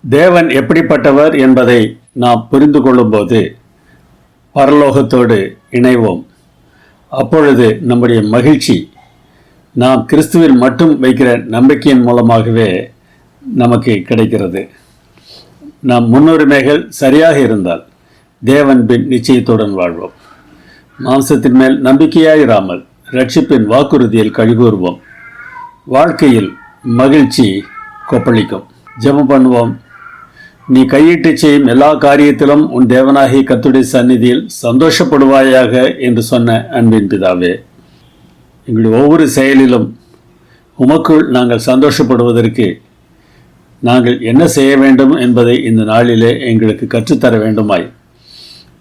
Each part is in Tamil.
தேவன் எப்படிப்பட்டவர் என்பதை நாம் புரிந்து கொள்ளும்போது பரலோகத்தோடு இணைவோம். அப்பொழுது நம்முடைய மகிழ்ச்சி நாம் கிறிஸ்துவில் மட்டும் வைக்கிற நம்பிக்கையின் மூலமாகவே நமக்கு கிடைக்கிறது. நம் முன்னுரிமைகள் சரியாக இருந்தால் தேவன்பின் நிச்சயத்துடன் வாழ்வோம். மாம்சத்தின் மேல் நம்பிக்கையாயிராமல் ரட்சிப்பின் வாக்குறுதியில் கழிகூறுவோம். வாழ்க்கையில் மகிழ்ச்சி கொப்பளிக்கும். ஜெபம் பண்ணுவோம். நீ கையிட்டு செய்யும் எல்லா காரியத்திலும் உன் தேவனாகிய கர்த்தருடைய சந்நிதியில் சந்தோஷப்படுவாயாக என்று சொன்ன அன்பின் பிதாவே, எங்களுடைய ஒவ்வொரு செயலிலும் உமக்குள் நாங்கள் சந்தோஷப்படுவதற்கு நாங்கள் என்ன செய்ய வேண்டும் என்பதை இந்த நாளிலே எங்களுக்கு கற்றுத்தர வேண்டுமாய்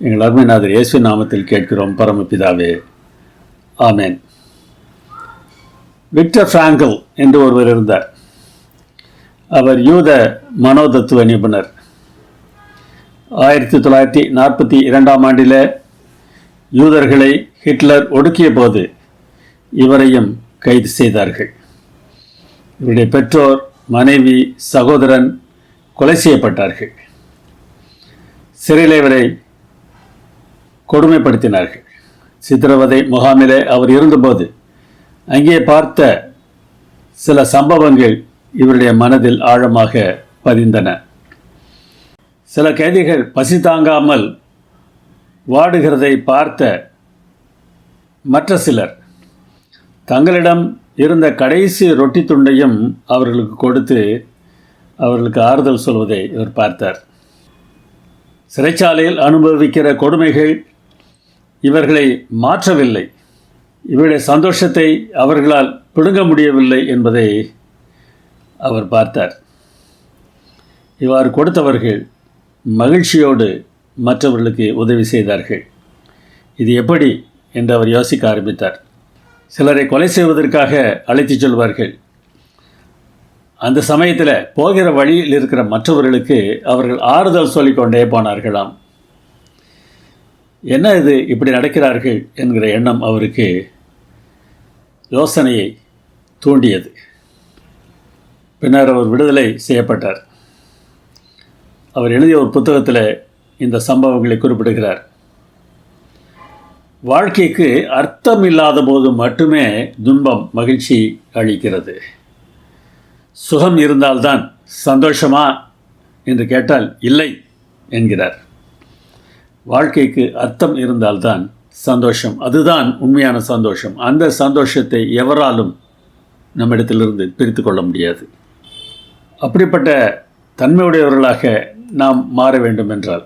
எங்கள் அருமைநாதர் இயேசு நாமத்தில் கேட்கிறோம் பரமபிதாவே, ஆமேன். விக்டர் பிராங்கல் என்று ஒருவர் இருந்தார். அவர் யூத மனோதத்துவ நிபுணர். 1942 யூதர்களை ஹிட்லர் ஒடுக்கிய போது இவரையும் கைது செய்தார்கள். இவருடைய பெற்றோர், மனைவி, சகோதரன் கொலை செய்யப்பட்டார்கள். சிறையில் இவரை கொடுமைப்படுத்தினார்கள். சித்திரவதை முகாமிலே அவர் இருந்தபோது அங்கே பார்த்த சில சம்பவங்கள் இவருடைய மனதில் ஆழமாக பதிந்தன. சில கைதிகள் பசி தாங்காமல் வாடுகிறதை பார்த்த மற்ற சிலர் தங்களிடம் இருந்த கடைசி ரொட்டி துண்டையும் அவர்களுக்கு கொடுத்து அவர்களுக்கு ஆறுதல் சொல்வதை இவர் பார்த்தார். சிறைச்சாலையில் அனுபவிக்கிற கொடுமைகள் இவர்களை மாற்றவில்லை. இவருடைய சந்தோஷத்தை அவர்களால் பிடுங்க முடியவில்லை என்பதை அவர் பார்த்தார். இவ்வாறு கொடுத்தவர்கள் மகிழ்ச்சியோடு மற்றவர்களுக்கு உதவி செய்தார்கள். இது எப்படி என்று அவர் யோசிக்க ஆரம்பித்தார். சிலரை கொலை செய்வதற்காக அழைத்து செல்வார்கள். அந்த சமயத்தில் போகிற வழியில் இருக்கிற மற்றவர்களுக்கு அவர்கள் ஆறுதல் சொல்லிக்கொண்டே போனார்களாம். என்ன இது இப்படி நடக்கிறார்கள் என்கிற எண்ணம் அவருக்கு யோசனையை தூண்டியது. பின்னர் அவர் விடுதலை செய்யப்பட்டார். அவர் எழுதிய ஒரு புத்தகத்தில் இந்த சம்பவங்களை குறிப்பிடுகிறார். வாழ்க்கைக்கு அர்த்தம் இல்லாத போது மட்டுமே துன்பம் மகிழ்ச்சி அளிக்கிறது. சுகம் இருந்தால்தான் சந்தோஷமா என்று கேட்டால் இல்லை என்கிறார். வாழ்க்கைக்கு அர்த்தம் இருந்தால்தான் சந்தோஷம், அதுதான் உண்மையான சந்தோஷம். அந்த சந்தோஷத்தை எவராலும் நம்மிடத்திலிருந்து பிரித்து கொள்ள முடியாது. அப்படிப்பட்ட தன்மையுடையவர்களாக நாம் மாற வேண்டும் என்றால்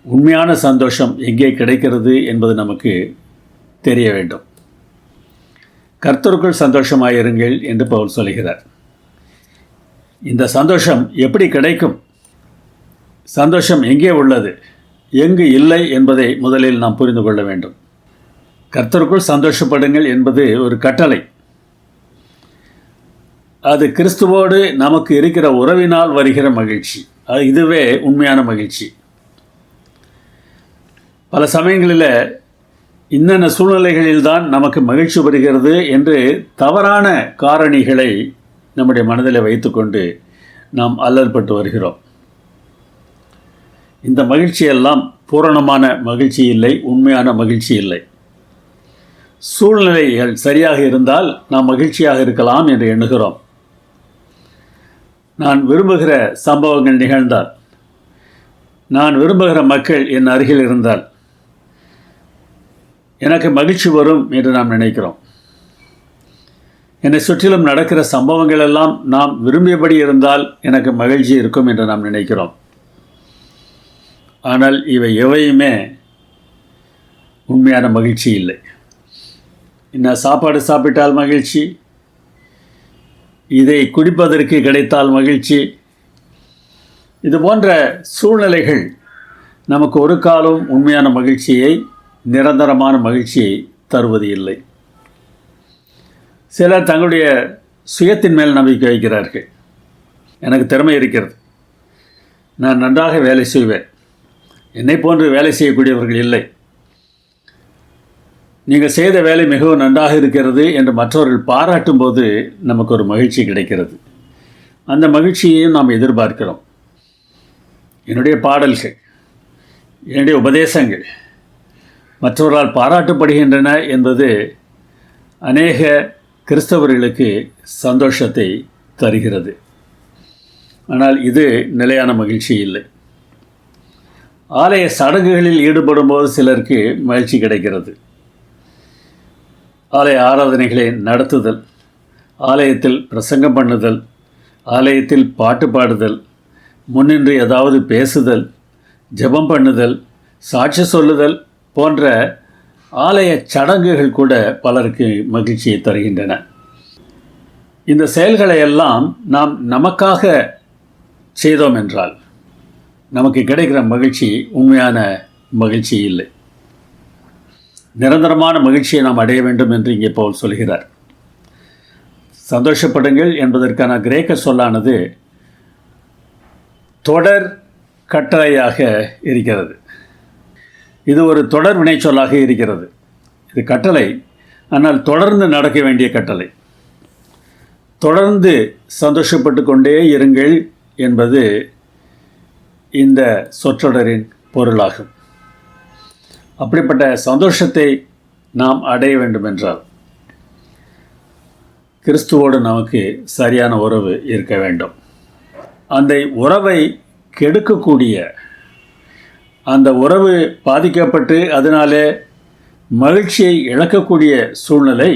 உண்மையான சந்தோஷம் எங்கே கிடைக்கிறது என்பது நமக்கு தெரிய வேண்டும். கர்த்தருக்குள் சந்தோஷமாயிருங்கள் என்று பவுல் சொல்கிறார். இந்த சந்தோஷம் எப்படி கிடைக்கும்? சந்தோஷம் எங்கே உள்ளது, எங்கு இல்லை என்பதை முதலில் நாம் புரிந்து கொள்ள வேண்டும். கர்த்தருக்குள் சந்தோஷப்படுங்கள் என்பது ஒரு கட்டளை. அது கிறிஸ்துவோடு நமக்கு இருக்கிற உறவினால் வருகிற மகிழ்ச்சி. இதுவே உண்மையான மகிழ்ச்சி. பல சமயங்களில் இன்னென்ன சூழ்நிலைகளில்தான் நமக்கு மகிழ்ச்சி வருகிறது என்று தவறான காரணிகளை நம்முடைய மனதில் வைத்துக்கொண்டு நாம் அல்லல்பட்டு வருகிறோம். இந்த மகிழ்ச்சியெல்லாம் பூரணமான மகிழ்ச்சி இல்லை, உண்மையான மகிழ்ச்சி இல்லை. சூழ்நிலைகள் சரியாக இருந்தால் நாம் மகிழ்ச்சியாக இருக்கலாம் என்று எண்ணுகிறோம். நான் விரும்புகிற சம்பவங்கள் நிகழ்ந்தால், நான் விரும்புகிற மக்கள் என் அருகில் இருந்தால் எனக்கு மகிழ்ச்சி வரும் என்று நாம் நினைக்கிறோம். என்னை சுற்றிலும் நடக்கிற சம்பவங்கள் எல்லாம் நாம் விரும்பியபடி இருந்தால் எனக்கு மகிழ்ச்சி இருக்கும் என்று நாம் நினைக்கிறோம். ஆனால் இவை எவையுமே உண்மையான மகிழ்ச்சி இல்லை. இன்னும் சாப்பாடு சாப்பிட்டால் மகிழ்ச்சி, இதை குடிப்பதற்கு கிடைத்தால் மகிழ்ச்சி, இது போன்ற சூழ்நிலைகள் நமக்கு ஒரு காலம் உண்மையான மகிழ்ச்சியை, நிரந்தரமான மகிழ்ச்சியை தருவது இல்லை. சிலர் தங்களுடைய சுயத்தின் மேல் நம்பிக்கை வைக்கிறார்கள். எனக்கு திறமை இருக்கிறது, நான் நன்றாக வேலை செய்வேன், என்னை போன்று வேலை செய்யக்கூடியவர்கள் இல்லை, நீங்கள் செய்த வேலை மிகவும் நன்றாக இருக்கிறது என்று மற்றவர்கள் பாராட்டும் போது நமக்கு ஒரு மகிழ்ச்சி கிடைக்கிறது. அந்த மகிழ்ச்சியையும் நாம் எதிர்பார்க்கிறோம். என்னுடைய பாடல்கள், என்னுடைய உபதேசங்கள் மற்றவர்களால் பாராட்டப்படுகின்றன என்பது அநேக கிறிஸ்தவர்களுக்கு சந்தோஷத்தை தருகிறது. ஆனால் இது நிலையான மகிழ்ச்சி இல்லை. ஆலய சடங்குகளில் ஈடுபடும் போது சிலருக்கு மகிழ்ச்சி கிடைக்கிறது. ஆலய ஆராதனைகளை நடத்துதல், ஆலயத்தில் பிரசங்கம் பண்ணுதல், ஆலயத்தில் பாட்டு பாடுதல், முன்னின்று ஏதாவது பேசுதல், ஜெபம் பண்ணுதல், சாட்சி சொல்லுதல் போன்ற ஆலய சடங்குகள் கூட பலருக்கு மகிழ்ச்சியை தருகின்றன. இந்த செயல்களை எல்லாம் நாம் நமக்காக செய்தோம் என்றால் நமக்கு கிடைக்கிற மகிழ்ச்சி உண்மையான மகிழ்ச்சி இல்லை. நிரந்தரமான மகிழ்ச்சியை நாம் அடைய வேண்டும் என்று இங்கே பவுல் சொல்கிறார். சந்தோஷப்படுங்கள் என்பதற்கான கிரேக்க சொல்லானது தொடர் கட்டளையாக இருக்கிறது. இது ஒரு தொடர் வினை சொல்லாக இருக்கிறது. இது கட்டளை, ஆனால் தொடர்ந்து நடக்க வேண்டிய கட்டளை. தொடர்ந்து சந்தோஷப்பட்டு கொண்டே இருங்கள் என்பது இந்த சொற்றொடரின் பொருளாகும். அப்படிப்பட்ட சந்தோஷத்தை நாம் அடைய வேண்டுமென்றால் கிறிஸ்துவோடு நமக்கு சரியான உறவு இருக்க வேண்டும். அந்த உறவை கெடுக்கக்கூடிய, அந்த உறவு பாதிக்கப்பட்டு அதனாலே மகிழ்ச்சியை இழக்கக்கூடிய சூழ்நிலை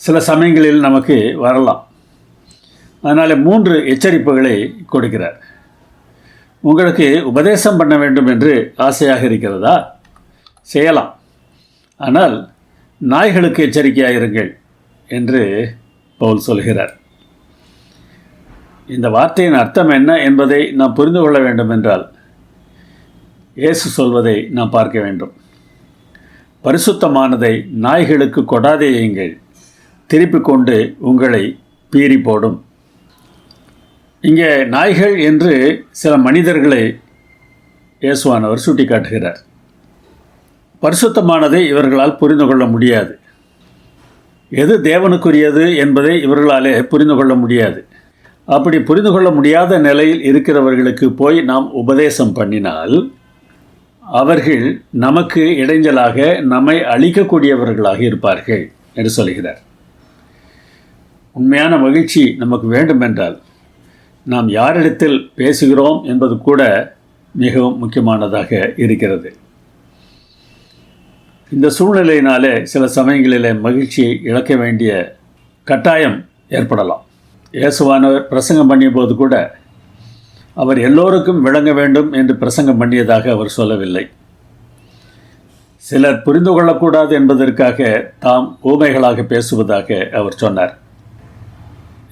சில சமயங்களில் நமக்கு வரலாம். அதனால் 3 எச்சரிப்புகளை கொடுக்கிறார். உங்களுக்கு உபதேசம் பண்ண வேண்டும் என்று ஆசையாக இருக்கிறதா? செய்யலாம். ஆனால் நாய்களுக்கு எச்சரிக்கையாயிருங்கள் என்று பவுல் சொல்கிறார். இந்த வார்த்தையின் அர்த்தம் என்ன என்பதை நாம் புரிந்து கொள்ள வேண்டும் என்றால் இயேசு சொல்வதை நாம் பார்க்க வேண்டும். பரிசுத்தமானதை நாய்களுக்கு கொடாதேயுங்கள், திருப்பிக் கொண்டு உங்களை பீறி போடும். இங்கே நாய்கள் என்று சில மனிதர்களை இயேசுவானவர் சுட்டி காட்டுகிறார். பரிசுத்தமானதை இவர்களால் புரிந்து கொள்ள முடியாது. எது தேவனுக்குரியது என்பதை இவர்களாலே புரிந்து கொள்ள முடியாது. அப்படி புரிந்து கொள்ள முடியாத நிலையில் இருக்கிறவர்களுக்கு போய் நாம் உபதேசம் பண்ணினால் அவர்கள் நமக்கு இடைஞ்சலாக நம்மை அழிக்கக்கூடியவர்களாக இருப்பார்கள் என்று சொல்கிறார். உண்மையான மகிழ்ச்சி நமக்கு வேண்டுமென்றால் நாம் யாரிடத்தில் பேசுகிறோம் என்பது கூட மிகவும் முக்கியமானதாக இருக்கிறது. இந்த சூழ்நிலையினாலே சில சமயங்களிலே மகிழ்ச்சியை இழக்க வேண்டிய கட்டாயம் ஏற்படலாம். இயேசுவானவர் பிரசங்கம் பண்ணிய போது கூட அவர் எல்லோருக்கும் விளங்க வேண்டும் என்று பிரசங்கம் பண்ணியதாக அவர் சொல்லவில்லை. சிலர் புரிந்து கொள்ளக்கூடாது என்பதற்காக தாம் ஊமைகளாக பேசுவதாக அவர் சொன்னார்.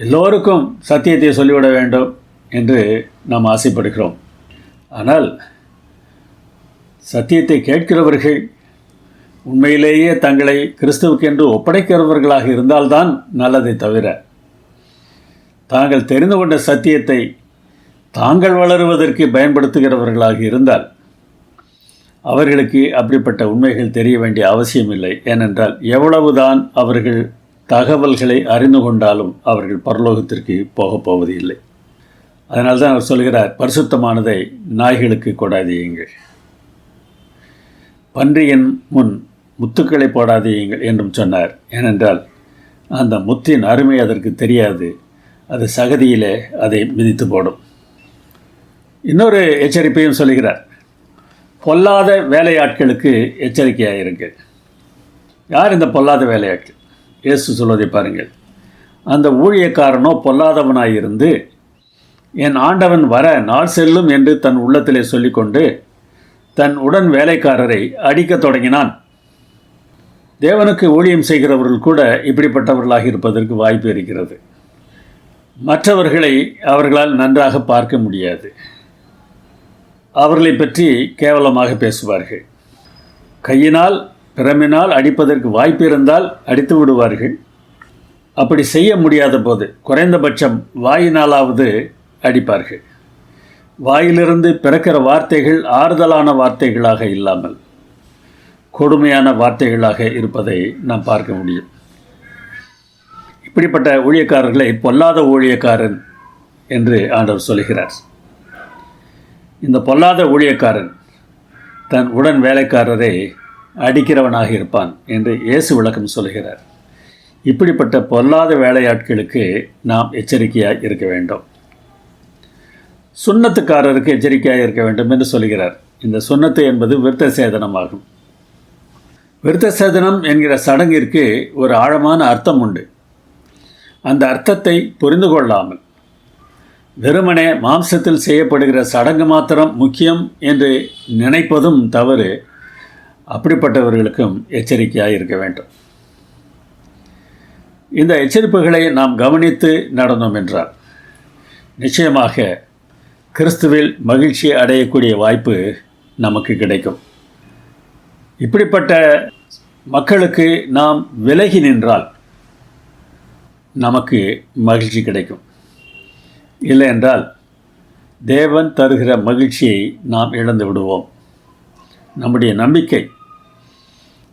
எல்லோருக்கும் சத்தியத்தை சொல்லிவிட வேண்டும் என்று நாம் ஆசைப்படுகிறோம். ஆனால் சத்தியத்தை கேட்கிறவர்கள் உண்மையிலேயே தங்களை கிறிஸ்துவுக்கென்று ஒப்படைக்கிறவர்களாக இருந்தால்தான் நல்லதை தவிர தாங்கள் தெரிந்து கொண்ட சத்தியத்தை தாங்கள் வளருவதற்கு பயன்படுத்துகிறவர்களாக இருந்தால் அவர்களுக்கு அப்படிப்பட்ட உண்மைகள் தெரிய வேண்டிய அவசியமில்லை. ஏனென்றால் எவ்வளவுதான் அவர்கள் தகவல்களை அறிந்து கொண்டாலும் அவர்கள் பரலோகத்திற்கு போகப் போவது இல்லை. அதனால்தான் அவர் சொல்கிறார், பரிசுத்தமானதை நாய்களுக்கு கொடாதீங்கள், பன்றியின் முன் முத்துக்களை போடாதீங்கள் என்றும் சொன்னார். ஏனென்றால் அந்த முத்தின் அருமை அதற்கு தெரியாது, அது சகதியிலே அதை மிதித்து போடும். இன்னொரு எச்சரிப்பையும் சொல்கிறார், பொல்லாத வேலையாட்களுக்கு எச்சரிக்கையாயிருங்கள். யார் இந்த பொல்லாத வேலையாட்கள்? இயேசு சொல்வதை பாருங்கள். அந்த ஊழியக்காரனோ பொல்லாதவனாயிருந்து என் ஆண்டவன் வர நாள் செல்லும் என்று தன் உள்ளத்திலே சொல்லிக்கொண்டு தன் உடன் வேலைக்காரரை அடிக்கத் தொடங்கினான். தேவனுக்கு ஊழியம் செய்கிறவர்கள் கூட இப்படிப்பட்டவர்களாக இருப்பதற்கு வாய்ப்பு இருக்கிறது. மற்றவர்களை அவர்களால் நன்றாக பார்க்க முடியாது. அவர்களை பற்றி கேவலமாக பேசுவார்கள். கையினால் பிரமினால் அடிப்பதற்கு வாய்ப்பு இருந்தால் அடித்து விடுவார்கள். அப்படி செய்ய முடியாத போது குறைந்தபட்சம் வாயினாலாவது அடிப்பார்கள். வாயிலிருந்து பிறக்கிற வார்த்தைகள் ஆறுதலான வார்த்தைகளாக இல்லாமல் கொடுமையான வார்த்தைகளாக இருப்பதை நாம் பார்க்க முடியும். இப்படிப்பட்ட ஊழியக்காரர்களை பொல்லாத ஊழியக்காரன் என்று ஆண்டவர் சொல்கிறார். இந்த பொல்லாத ஊழியக்காரன் தன் உடன் வேலைக்காரரை அடிக்கிறவனாக இருப்பான் என்று இயேசு விளக்கம் சொல்கிறார். இப்படிப்பட்ட பொல்லாத வேலையாட்களுக்கு நாம் எச்சரிக்கையாக இருக்க வேண்டும். சுன்னத்துக்காரருக்கு எச்சரிக்கையாக இருக்க வேண்டும் என்று சொல்கிறார். இந்த சுன்னத்து என்பது விருத்த சேதனமாகும். விருத்த சேதனம் என்கிற சடங்கிற்கு ஒரு ஆழமான அர்த்தம் உண்டு. அந்த அர்த்தத்தை புரிந்து கொள்ளாமல் வெறுமனே மாம்சத்தில் செய்யப்படுகிற சடங்கு மாத்திரம் முக்கியம் என்று நினைப்பதும் தவறு. அப்படிப்பட்டவர்களுக்கும் எச்சரிக்கையாக இருக்க வேண்டும். இந்த எச்சரிப்புகளை நாம் கவனித்து நடந்தோம் என்றால் நிச்சயமாக கிறிஸ்துவில் மகிழ்ச்சி அடையக்கூடிய வாய்ப்பு நமக்கு கிடைக்கும். இப்படிப்பட்ட மக்களுக்கு நாம் விலகி நின்றால் நமக்கு மகிழ்ச்சி கிடைக்கும். இல்லை என்றால் தேவன் தருகிற மகிழ்ச்சியை நாம் இழந்து விடுவோம். நம்முடைய நம்பிக்கை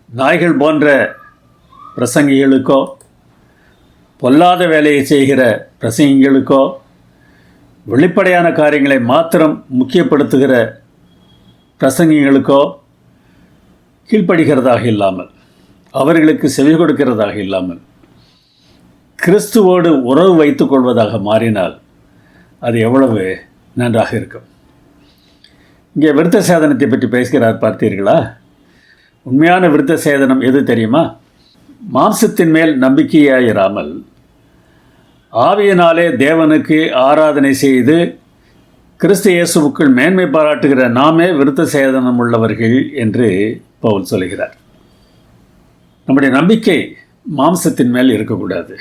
நாய்கள் போன்ற பிரசங்கிகளுக்கோ பொல்லாத வேலையை செய்கிற பிரசங்கிகளுக்கோ வெளிப்படையான காரியங்களை மாத்திரம் முக்கியப்படுத்துகிற பிரசங்கிகளுக்கோ கீழ்ப்படுகிறதாக இல்லாமல், அவர்களுக்கு செவி கொடுக்கிறதாக இல்லாமல் கிறிஸ்துவோடு உறவு வைத்துக் கொள்வதாக மாறினால் அது எவ்வளவு நன்றாக இருக்கும். இங்கே விருத்த சேதனத்தை பற்றி பேசுகிறார், பார்த்தீர்களா? உண்மையான விருத்த சேதனம் எது தெரியுமா? மாம்சத்தின் மேல் நம்பிக்கையாயிராமல் ஆவியினாலே தேவனுக்கு ஆராதனை செய்து கிறிஸ்து இயேசுவுக்குள் மேன்மை பாராட்டுகிற நாமே விருத்த சேதனம் உள்ளவர்கள் என்று பவுல் சொல்கிறார். நம்முடைய நம்பிக்கை மாம்சத்தின் மேல் இருக்கக்கூடாது.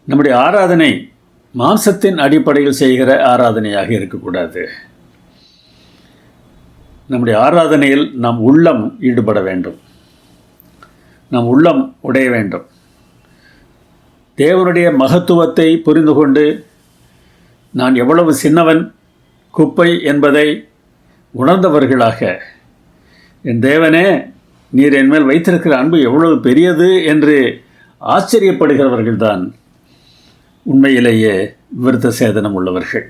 நம்முடைய ஆராதனை மாம்சத்தின் அடிப்படையில் செய்கிற ஆராதனையாக இருக்கக்கூடாது. நம்முடைய ஆராதனையில் நம் உள்ளம் ஈடுபட வேண்டும். நம் உள்ளம் உடைய வேண்டும். தேவனுடைய மகத்துவத்தை புரிந்து கொண்டு நான் எவ்வளவு சின்னவன், குப்பை என்பதை உணர்ந்தவர்களாக, என் தேவனே நீர் என்மேல் வைத்திருக்கிற அன்பு எவ்வளவு பெரியது என்று ஆச்சரியப்படுகிறவர்கள்தான் உண்மையிலேயே விருத்த சேதனம் உள்ளவர்கள்.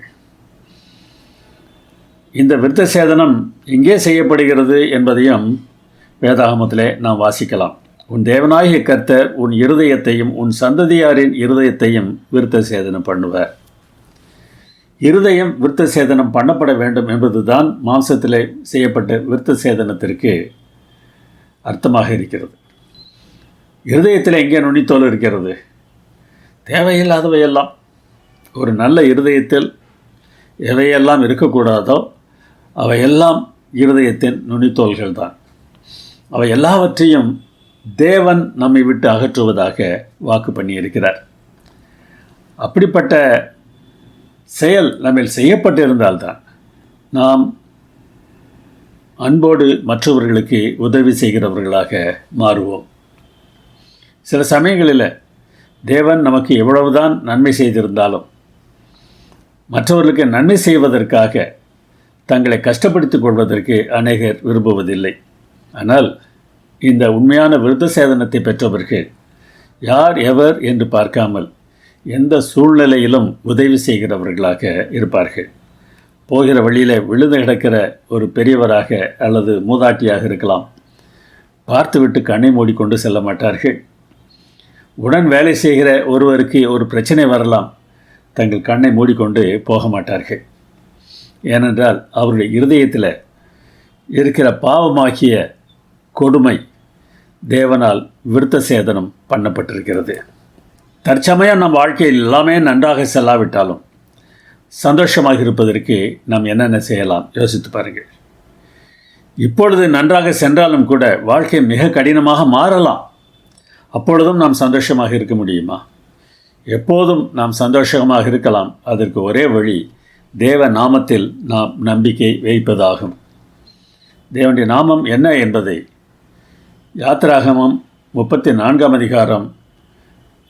இந்த விருத்த சேதனம் எங்கே செய்யப்படுகிறது என்பதையும் வேதாகமத்திலே நாம் வாசிக்கலாம். உன் தேவனாகிய கர்த்தர் உன் இருதயத்தையும் உன் சந்ததியாரின் இருதயத்தையும் விருத்த சேதனம் பண்ணுவார். இருதயம் விருத்த சேதனம் பண்ணப்பட வேண்டும் என்பதுதான் மாம்சத்திலே செய்யப்பட்ட விருத்த சேதனத்திற்கு அர்த்தமாக இருக்கிறது. இருதயத்தில் எங்கே நுனித்தோல் இருக்கிறது? தேவையில்லாதவையெல்லாம். ஒரு நல்ல இருதயத்தில் எவையெல்லாம் இருக்கக்கூடாதோ அவையெல்லாம் இருதயத்தின் நுனித்தோல்கள் தான். அவை எல்லாவற்றையும் தேவன் நம்மை விட்டு அகற்றுவதாக வாக்கு பண்ணியிருக்கிறார். அப்படிப்பட்ட செயல் நம்மில் செய்யப்பட்டிருந்தால்தான் நாம் அன்போடு மற்றவர்களுக்கு உதவி செய்கிறவர்களாக மாறுவோம். சில சமயங்களில் தேவன் நமக்கு எவ்வளவுதான் நன்மை செய்திருந்தாலும் மற்றவர்களுக்கு நன்மை செய்வதற்காக தங்களை கஷ்டப்படுத்திக் கொள்வதற்கு அநேகர் விரும்புவதில்லை. ஆனால் இந்த உண்மையான விருத்த சேதனத்தை பெற்றவர்கள் யார் எவர் என்று பார்க்காமல் எந்த சூழ்நிலையிலும் உதவி செய்கிறவர்களாக இருப்பார்கள். போகிற வழியில் விழுந்து கிடக்கிற ஒரு பெரியவராக அல்லது மூதாட்டியாக இருக்கலாம். பார்த்துவிட்டு கண்ணை மூடிக்கொண்டு செல்ல மாட்டார்கள். உடன் வேலை செய்கிற ஒருவருக்கு ஒரு பிரச்சனை வரலாம், தங்கள் கண்ணை மூடிக்கொண்டு போக மாட்டார்கள். ஏனென்றால் அவருடைய இருதயத்தில் இருக்கிற பாவமாகிய கொடுமை தேவனால் விருத்த சேதனம் பண்ணப்பட்டிருக்கிறது. தற்சமயம் நம் வாழ்க்கையில் எல்லாமே நன்றாக செல்லாவிட்டாலும் சந்தோஷமாக இருப்பதற்கு நாம் என்னென்ன செய்யலாம் யோசித்து பாருங்கள். இப்பொழுது நன்றாக சென்றாலும் கூட வாழ்க்கை மிக கடினமாக மாறலாம். அப்பொழுதும் நாம் சந்தோஷமாக இருக்க முடியுமா? எப்போதும் நாம் சந்தோஷமாக இருக்கலாம். அதற்கு ஒரே வழி தேவ நாமத்தில் நாம் நம்பிக்கை வைப்பதாகும். தேவனுடைய நாமம் என்ன என்பதை யாத்திராகமம் 34 அதிகாரம்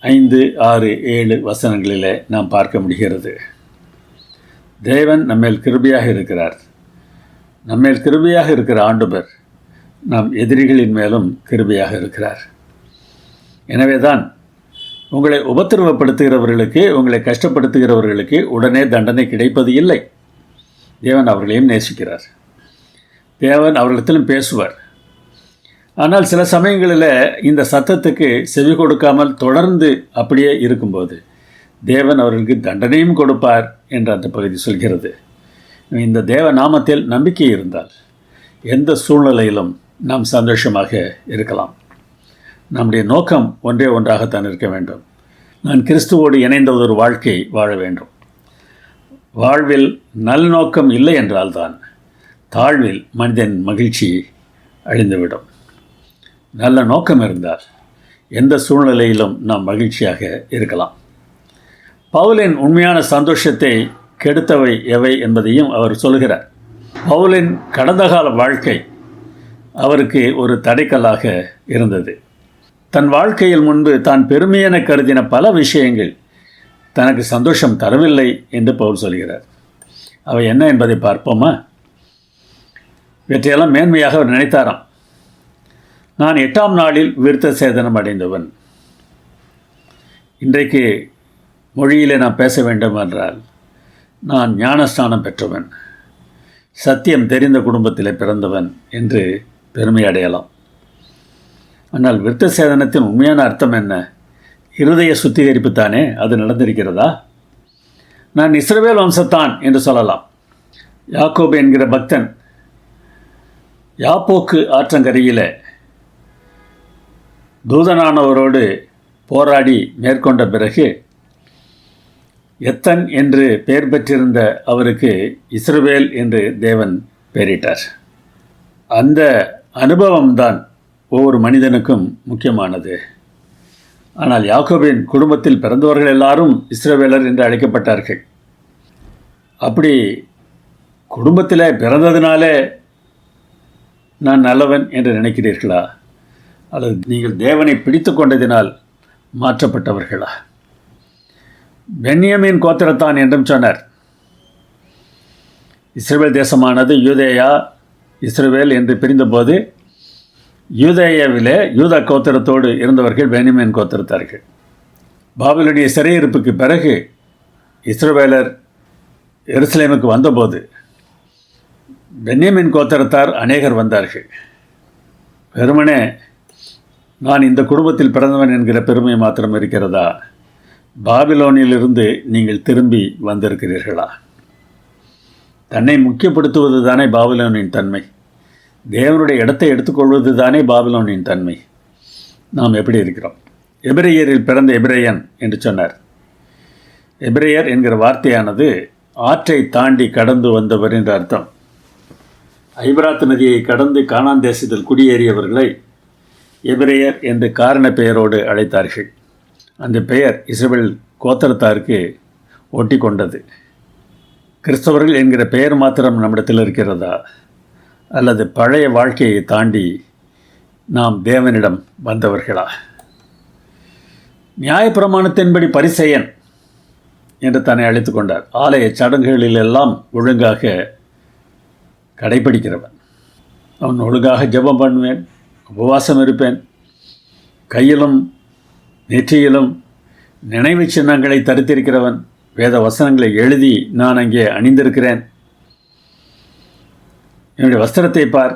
5, 6, 7 வசனங்களிலே நாம் பார்க்க முடிகிறது. தேவன் நம்மேல் கிருபையாக இருக்கிறார். நம்மேல் கிருபையாக இருக்கிற ஆண்டவர் நம் எதிரிகளின் மேலும் கிருபையாக இருக்கிறார். எனவே தான் உங்களை உபத்திரவப்படுத்துகிறவர்களுக்கு, உங்களை கஷ்டப்படுத்துகிறவர்களுக்கு உடனே தண்டனை கிடைப்பது இல்லை. தேவன் அவர்களையும் நேசிக்கிறார். தேவன் அவர்களிடத்திலும் பேசுவார். ஆனால் சில சமயங்களில் இந்த சத்தத்துக்கு செவி கொடுக்காமல் தொடர்ந்து அப்படியே இருக்கும்போது தேவன் அவர்களுக்கு தண்டனையும் கொடுப்பார் என்று அந்த பகுதி சொல்கிறது. இந்த தேவ நாமத்தில் நம்பிக்கை இருந்தால் எந்த சூழ்நிலையிலும் நாம் சந்தோஷமாக இருக்கலாம். நம்முடைய நோக்கம் ஒன்றே ஒன்றாகத்தான் இருக்க வேண்டும். நான் கிறிஸ்துவோடு இணைந்த ஒரு வாழ்க்கை வாழ வேண்டும். வாழ்வில் நல்நோக்கம் இல்லை என்றால்தான் தாழ்வில் மனிதன் மகிழ்ச்சி அழிந்துவிடும். நல்ல நோக்கம் இருந்தால் எந்த சூழ்நிலையிலும் நாம் மகிழ்ச்சியாக இருக்கலாம். பவுலின் உண்மையான சந்தோஷத்தை கெடுத்தவை எவை என்பதையும் அவர் சொல்கிறார். பவுலின் கடந்த கால வாழ்க்கை அவருக்கு ஒரு தடைக்கல்லாக இருந்தது. தன் வாழ்க்கையில் முன்பு தான் பெருமையென கருதின பல விஷயங்கள் தனக்கு சந்தோஷம் தரவில்லை என்று பவுல் சொல்கிறார். அவை என்ன என்பதை பார்ப்போமா? இவற்றையெல்லாம் மேன்மையாக அவர் நினைத்தாராம். நான் 8ஆம் நாளில் விருத்த சேதனம் அடைந்தவன். இன்றைக்கு மொழியிலே நான் பேச வேண்டும் என்றால் நான் ஞானஸ்நானம் பெற்றவன், சத்தியம் தெரிந்த குடும்பத்தில் பிறந்தவன் என்று பெருமை அடையலாம். ஆனால் விருத்த சேதனத்தின் உண்மையான அர்த்தம் என்ன? இருதய சுத்திகரிப்பு தானே. அது நடந்திருக்கிறதா? நான் இஸ்ரவேல் வம்சத்தான் என்று சொல்லலாம். யாக்கோபு என்கிற பக்தன் யாப்போக்கு ஆற்றங்கரையில் தூதனானவரோடு போராடி மேற்கொண்ட பிறகு எத்தன் என்று பெயர் பெற்றிருந்த அவருக்கு இஸ்ரவேல் என்று தேவன் பெயரிட்டார். அந்த அனுபவம்தான் ஒவ்வொரு மனிதனுக்கும் முக்கியமானது. ஆனால் யாக்கோபின் குடும்பத்தில் பிறந்தவர்கள் எல்லாரும் இஸ்ரவேலர் என்று அழைக்கப்பட்டார்கள். அப்படி குடும்பத்தில் பிறந்ததினாலே நான் நல்லவன் என்று நினைக்கிறீர்களா? அல்லது நீங்கள் தேவனை பிடித்து கொண்டதினால் மாற்றப்பட்டவர்களா? பென்யமீன் கோத்திரத்தான் என்றும் சொன்னார். இஸ்ரவேல் தேசமானது யூதேயா இஸ்ரவேல் என்று பிரிந்தபோது யூதேயாவிலே யூதா கோத்திரத்தோடு இருந்தவர்கள் பென்யமீன் கோத்திரத்தார்கள். பாபிலோனிய சிறையிருப்புக்கு பிறகு இஸ்ரவேலர் எருசலேமுக்கு வந்தபோது பென்யமீன் கோத்திரத்தார் அநேகர் வந்தார்கள். வெறுமனே நான் இந்த குடும்பத்தில் பிறந்தவன் என்கிற பெருமை மாத்திரம் இருக்கிறதா? பாபிலோனிலிருந்து நீங்கள் திரும்பி வந்திருக்கிறீர்களா? தன்னை முக்கியப்படுத்துவது தானே பாபிலோனின் தன்மை. தேவனுடைய இடத்தை எடுத்துக்கொள்வது தானே பாபிலோனின் தன்மை. நாம் எப்படி இருக்கிறோம்? எபிரேயரில் பிறந்த எபிரேயன் என்று சொன்னார். எபிரேயர் என்கிற வார்த்தையானது ஆற்றை தாண்டி கடந்து வந்தவர் என்ற அர்த்தம். ஐபிராத் நதியை கடந்து கானான் தேசத்தில் குடியேறியவர்களை எபிரேயர் என்று காரண பெயரோடு அழைத்தார்கள். அந்த பெயர் இஸ்ரவேல் கோத்திரத்தாருக்கு ஒட்டி கொண்டது. கிறிஸ்தவர்கள் என்கிற பெயர் மாத்திரம் நம்மிடத்தில் இருக்கிறதா? அல்லது பழைய வாழ்க்கையை தாண்டி நாம் தேவனிடம் வந்தவர்களா? நியாயப்பிரமாணத்தின்படி பரிசேயன் என்று தன்னை அழைத்து கொண்டார். ஆலய சடங்குகளிலெல்லாம் ஒழுங்காக கடைப்பிடிக்கிறவன். அவன் ஒழுங்காக ஜெபம் பண்ணுவேன், உபவாசம் இருப்பேன், கையிலும் நெற்றியிலும் நினைவு சின்னங்களை தரித்திருக்கிறவன், வேத வசனங்களை எழுதி நான் அங்கே அணிந்திருக்கிறேன், என்னுடைய வஸ்திரத்தை பார்,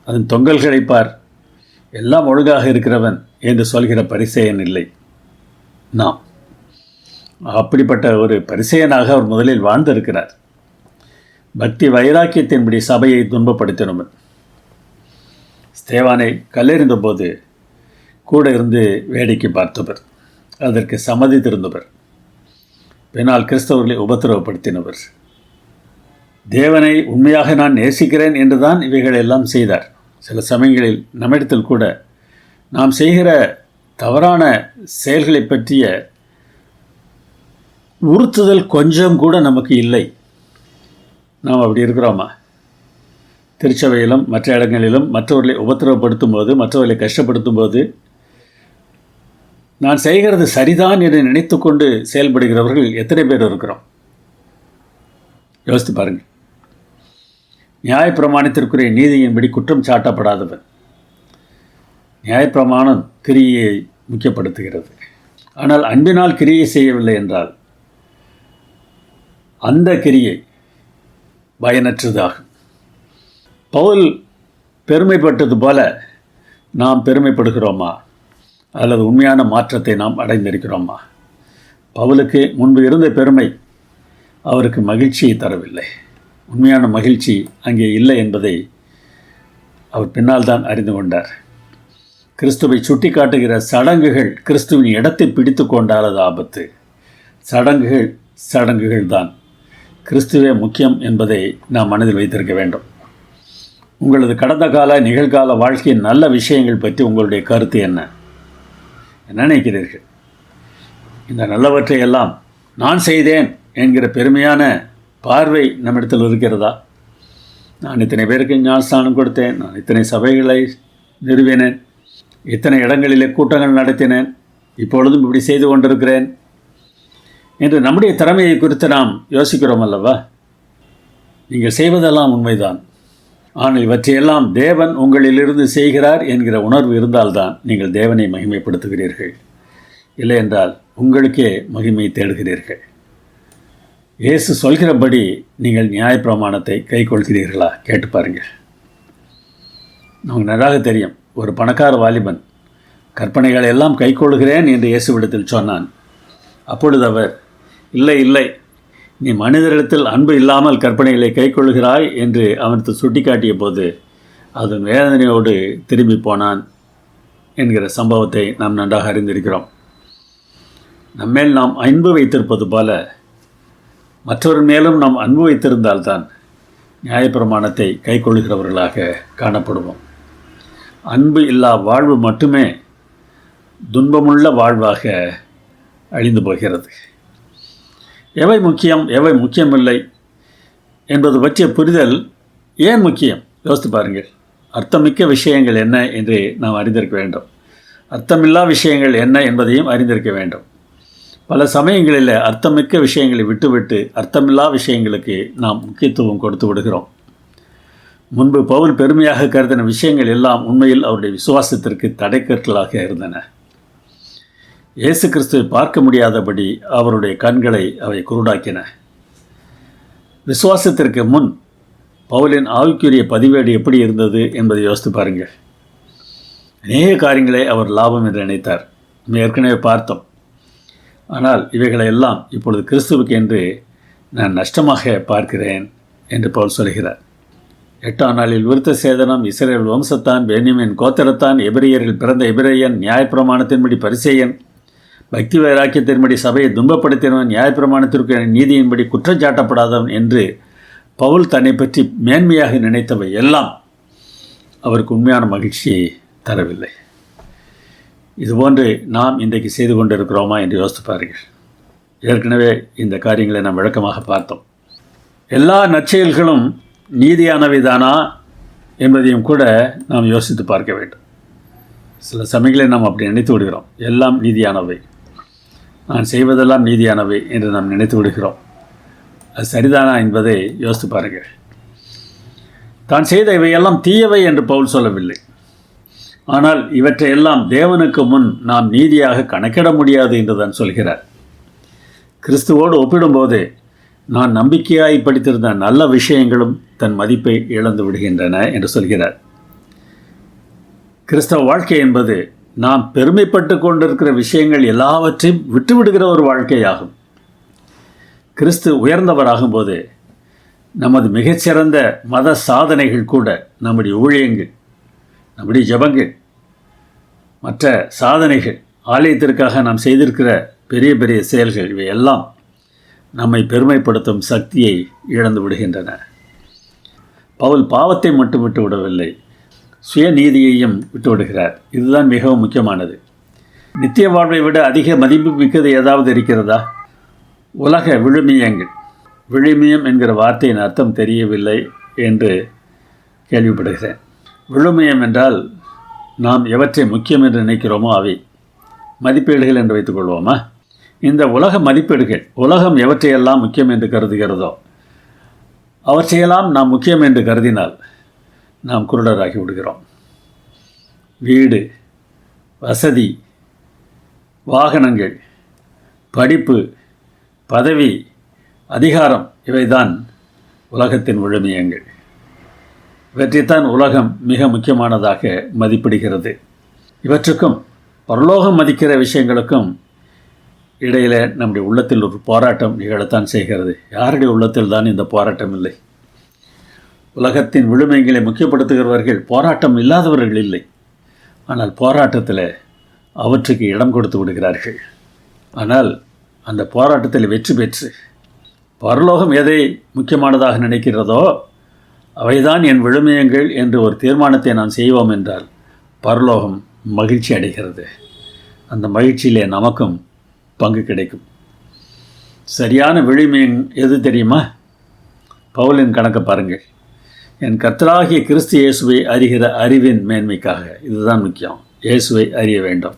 அதன் தொங்கல்களை பார், எல்லாம் ஒழுங்காக இருக்கிறவன் என்று சொல்கிற பரிசேயன் இல்லை நாம். அப்படிப்பட்ட ஒரு பரிசேயனாக அவர் முதலில் வாழ்ந்திருக்கிறார். பக்தி வைராக்கியத்தின்படி சபையை துன்பப்படுத்தினவன். ஸ்தேவானை கல்லெறிந்த போது கூட இருந்து வேடிக்கை பார்த்தவர், அதற்கு சம்மதித்திருந்தவர், பின்னால் கிறிஸ்தவர்களை உபத்திரவப்படுத்தினவர். தேவனை உண்மையாக நான் நேசிக்கிறேன் என்றுதான் இவைகள் எல்லாம் செய்தார். சில சமயங்களில் நம்மிடத்தில் கூட நாம் செய்கிற தவறான செயல்களை பற்றிய உறுத்துதல் கொஞ்சம் கூட நமக்கு இல்லை. நாம் அப்படி இருக்கிறோமா? திருச்சபையிலும் மற்ற இடங்களிலும் மற்றவர்களை உபத்திரவப்படுத்தும் போது, மற்றவர்களை கஷ்டப்படுத்தும் போது நான் செய்கிறது சரிதான் என்று நினைத்து கொண்டு செயல்படுகிறவர்கள் எத்தனை பேர் இருக்கிறோம்? யோசித்து பாருங்கள். நியாயப்பிரமாணத்திற்குரிய நீதியின்படி குற்றம் சாட்டப்படாதவன். நியாயப்பிரமாணம் கிரியையை முக்கியப்படுத்துகிறது. ஆனால் அன்பினால் கிரியை செய்யவில்லை என்றால் அந்த கிரியை பயனற்றதாகும். பவுல் பெருமைப்பட்டது போல நாம் பெருமைப்படுகிறோமா? அல்லது உண்மையான மாற்றத்தை நாம் அடைந்திருக்கிறோமா? பவுலுக்கு முன்பு இருந்த பெருமை அவருக்கு மகிழ்ச்சியை தரவில்லை. உண்மையான மகிழ்ச்சி அங்கே இல்லை என்பதை அவர் பின்னால் தான் அறிந்து கொண்டார். கிறிஸ்துவை சுட்டி காட்டுகிற சடங்குகள் கிறிஸ்துவின் இடத்தை பிடித்து கொண்டால் அது ஆபத்து. சடங்குகள் தான். கிறிஸ்துவே முக்கியம் என்பதை நாம் மனதில் வைத்திருக்க வேண்டும். உங்களது கடந்த கால நிகழ்கால வாழ்க்கையின் நல்ல விஷயங்கள் பற்றி உங்களுடைய கருத்து என்ன நினைக்கிறீர்கள்? இந்த நல்லவற்றை எல்லாம் நான் செய்தேன் என்கிற பெருமையான பார்வை நம்மிடத்தில் இருக்கிறதா? நான் இத்தனை பேருக்கு ஞானஸ்தானம் கொடுத்தேன், நான் இத்தனை சபைகளை நிறுவினேன், இத்தனை இடங்களிலே கூட்டங்கள் நடத்தினேன், இப்பொழுதும் இப்படி செய்து கொண்டிருக்கிறேன் என்று நம்முடைய திறமையை குறித்து நாம் யோசிக்கிறோம் அல்லவா? நீங்கள் செய்வதெல்லாம் உண்மைதான். ஆனால் இவற்றையெல்லாம் தேவன் உங்களிலிருந்து செய்கிறார் என்கிற உணர்வு இருந்தால்தான் நீங்கள் தேவனை மகிமைப்படுத்துகிறீர்கள். இல்லை என்றால் உங்களுக்கே மகிமை தேடுகிறீர்கள். இயேசு சொல்கிறபடி நீங்கள் நியாயப்பிரமாணத்தை கை கொள்கிறீர்களா? கேட்டு பாருங்கள். நமக்கு நன்றாக தெரியும், ஒரு பணக்கார வாலிபன் கற்பனைகளை எல்லாம் கை கொள்கிறேன் என்று இயேசுவிடத்தில் சொன்னான். அப்பொழுது அவர், இல்லை, நீ மனிதரிடத்தில் அன்பு இல்லாமல் கற்பனைகளை கை கொள்கிறாய் என்று அவனுக்கு சுட்டிக்காட்டிய போது அதன் வேதனையோடு திரும்பி போனான் என்கிற சம்பவத்தை நாம் நன்றாக அறிந்திருக்கிறோம். நம்மேல் நாம் அன்பு வைத்திருப்பது போல மற்றவர் மேலும் நாம் அன்பு வைத்திருந்தால்தான் நியாயப்பிரமாணத்தை கை கொள்கிறவர்களாக காணப்படுவோம். அன்பு இல்லா வாழ்வு மட்டுமே துன்பமுள்ள வாழ்வாக அழிந்து போகிறது. எவை முக்கியம், எவை முக்கியமில்லை என்பது பற்றிய புரிதல் ஏன் முக்கியம்? யோசித்து பாருங்கள். அர்த்தமிக்க விஷயங்கள் என்ன என்று நாம் அறிந்திருக்க வேண்டும். அர்த்தமில்லா விஷயங்கள் என்ன என்பதையும் அறிந்திருக்க வேண்டும். பல சமயங்களில் அர்த்தமிக்க விஷயங்களை விட்டுவிட்டு அர்த்தமில்லா விஷயங்களுக்கு நாம் முக்கியத்துவம் கொடுத்து விடுகிறோம். முன்பு பவுல் பெருமையாக கருதின விஷயங்கள் எல்லாம் உண்மையில் அவருடைய விசுவாசத்திற்கு தடைக்கற்களாக இருந்தன. இயேசு கிறிஸ்துவை பார்க்க முடியாதபடி அவருடைய கண்களை அவை குருடாக்கின. விசுவாசத்திற்கு முன் பவுலின் ஆவிக்குரிய பதிவேடு எப்படி இருந்தது என்பதை யோசித்து பாருங்கள். அநேக காரியங்களை அவர் லாபம் என்று நினைத்தார். நம்ம ஏற்கனவே பார்த்தோம். ஆனால் இவைகளை எல்லாம் இப்பொழுது கிறிஸ்துவுக்கு என்று நான் நஷ்டமாக பார்க்கிறேன் என்று பவுல் சொல்கிறார். 8ஆம் நாளில் விருத்த சேதனம், இஸ்ரவேல் வம்சத்தான், பென்யமீன் கோத்திரத்தான், எபிரெயரில் பிறந்த எபிரெயன், நியாயப்பிரமாணத்தின்படி பரிசேயன், பக்தி வைராக்கியத்தின்படி சபையை துன்பப்படுத்தினவன், நியாயப்பிரமாணத்திற்கு நீதியின்படி குற்றஞ்சாட்டப்படாதவன் என்று பவுல் தன்னை பற்றி மேன்மையாக நினைத்தவை எல்லாம் அவருக்கு உண்மையான மகிழ்ச்சியை தரவில்லை. இதுபோன்று நாம் இன்றைக்கு செய்து கொண்டிருக்கிறோமா என்று யோசித்து பாருங்கள். ஏற்கனவே இந்த காரியங்களை நாம் விளக்கமாக பார்த்தோம். எல்லா நற்செயல்களும் நீதியானவைதானா என்பதையும் கூட நாம் யோசித்து பார்க்க வேண்டும். சில சமயங்களை நாம் அப்படி நினைத்து விடுகிறோம். எல்லாம் நீதியானவை, நான் செய்வதெல்லாம் நீதியானவை என்று நாம் நினைத்து விடுகிறோம். அது சரிதானா என்பதை யோசித்து பாருங்கள். தான் செய்த இவையெல்லாம் தீயவை என்று பவுல் சொல்லவில்லை. ஆனால் இவற்றையெல்லாம் தேவனுக்கு முன் நாம் நீதியாக கணக்கிட முடியாது என்று தான் சொல்கிறார். கிறிஸ்துவோடு ஒப்பிடும்போது நான் நம்பிக்கையாய் படித்திருந்த நல்ல விஷயங்களும் தன் மதிப்பை இழந்து விடுகின்றன என்று சொல்கிறார். கிறிஸ்தவ வாழ்க்கை என்பது நாம் பெருமைப்பட்டு கொண்டிருக்கிற விஷயங்கள் எல்லாவற்றையும் விட்டுவிடுகிற ஒரு வாழ்க்கையாகும். கிறிஸ்து உயர்ந்தவராகும்போது நமது மிகச்சிறந்த மத சாதனைகள் கூட, நம்முடைய ஊழியங்கள், நம்முடைய ஜபங்கள், மற்ற சாதனைகள், ஆலயத்திற்காக நாம் செய்திருக்கிற பெரிய பெரிய செயல்கள், இவை எல்லாம் நம்மை பெருமைப்படுத்தும் சக்தியை இழந்து விடுகின்றன. பவுல் பாவத்தை மட்டும் விட்டு விடவில்லை, சுயநீதியையும் விட்டுவிடுகிறார். இதுதான் மிகவும் முக்கியமானது. நித்திய வாழ்வை விட அதிக மதிப்பு மிக்கது ஏதாவது இருக்கிறதா? உலக விழுமியங்கள். விழுமியம் என்கிற வார்த்தையின் அர்த்தம் தெரியவில்லை என்று கேள்விப்படுகிறேன். விழுமியம் என்றால் நாம் எவற்றை முக்கியம் என்று நினைக்கிறோமோ அவை. மதிப்பீடுகள் என்று வைத்துக்கொள்வோமா? இந்த உலக மதிப்பீடுகள், உலகம் எவற்றையெல்லாம் முக்கியம் என்று கருதுகிறதோ அவற்றையெல்லாம் நாம் முக்கியம் என்று கருதினால் நாம் குருடராகி விடுகிறோம். வீடு, வசதி, வாகனங்கள், படிப்பு, பதவி, அதிகாரம் இவைதான் உலகத்தின் விழுமியங்கள். இவற்றைத்தான் உலகம் மிக முக்கியமானதாக மதிப்பிடுகிறது. இவற்றுக்கும் பரலோகம் மதிக்கிற விஷயங்களுக்கும் இடையில் நம்முடைய உள்ளத்தில் ஒரு போராட்டம் நிகழத்தான் செய்கிறது. யாருடைய உள்ளத்தில் தான் இந்த போராட்டம் இல்லை? உலகத்தின் விழுமைகளை முக்கியப்படுத்துகிறவர்கள் போராட்டம் இல்லாதவர்கள் இல்லை. ஆனால் போராட்டத்தில் அவற்றுக்கு இடம் கொடுத்து விடுகிறார்கள். ஆனால் அந்த போராட்டத்தில் வெற்றி பெற்று பரலோகம் எதை முக்கியமானதாக நினைக்கிறதோ அவைதான் என் விழுமியங்கள் என்று ஒரு தீர்மானத்தை நாம் செய்வோம் என்றால் பரலோகம் மகிழ்ச்சி அடைகிறது. அந்த மகிழ்ச்சியிலே நமக்கும் பங்கு கிடைக்கும். சரியான விழுமியம் எது தெரியுமா? பவுலின் கணக்கை பாருங்கள். என் கர்த்தராகிய கிறிஸ்து இயேசுவை அறிகிற அறிவின் மேன்மைக்காக, இதுதான் முக்கியம். இயேசுவை அறிய வேண்டும்.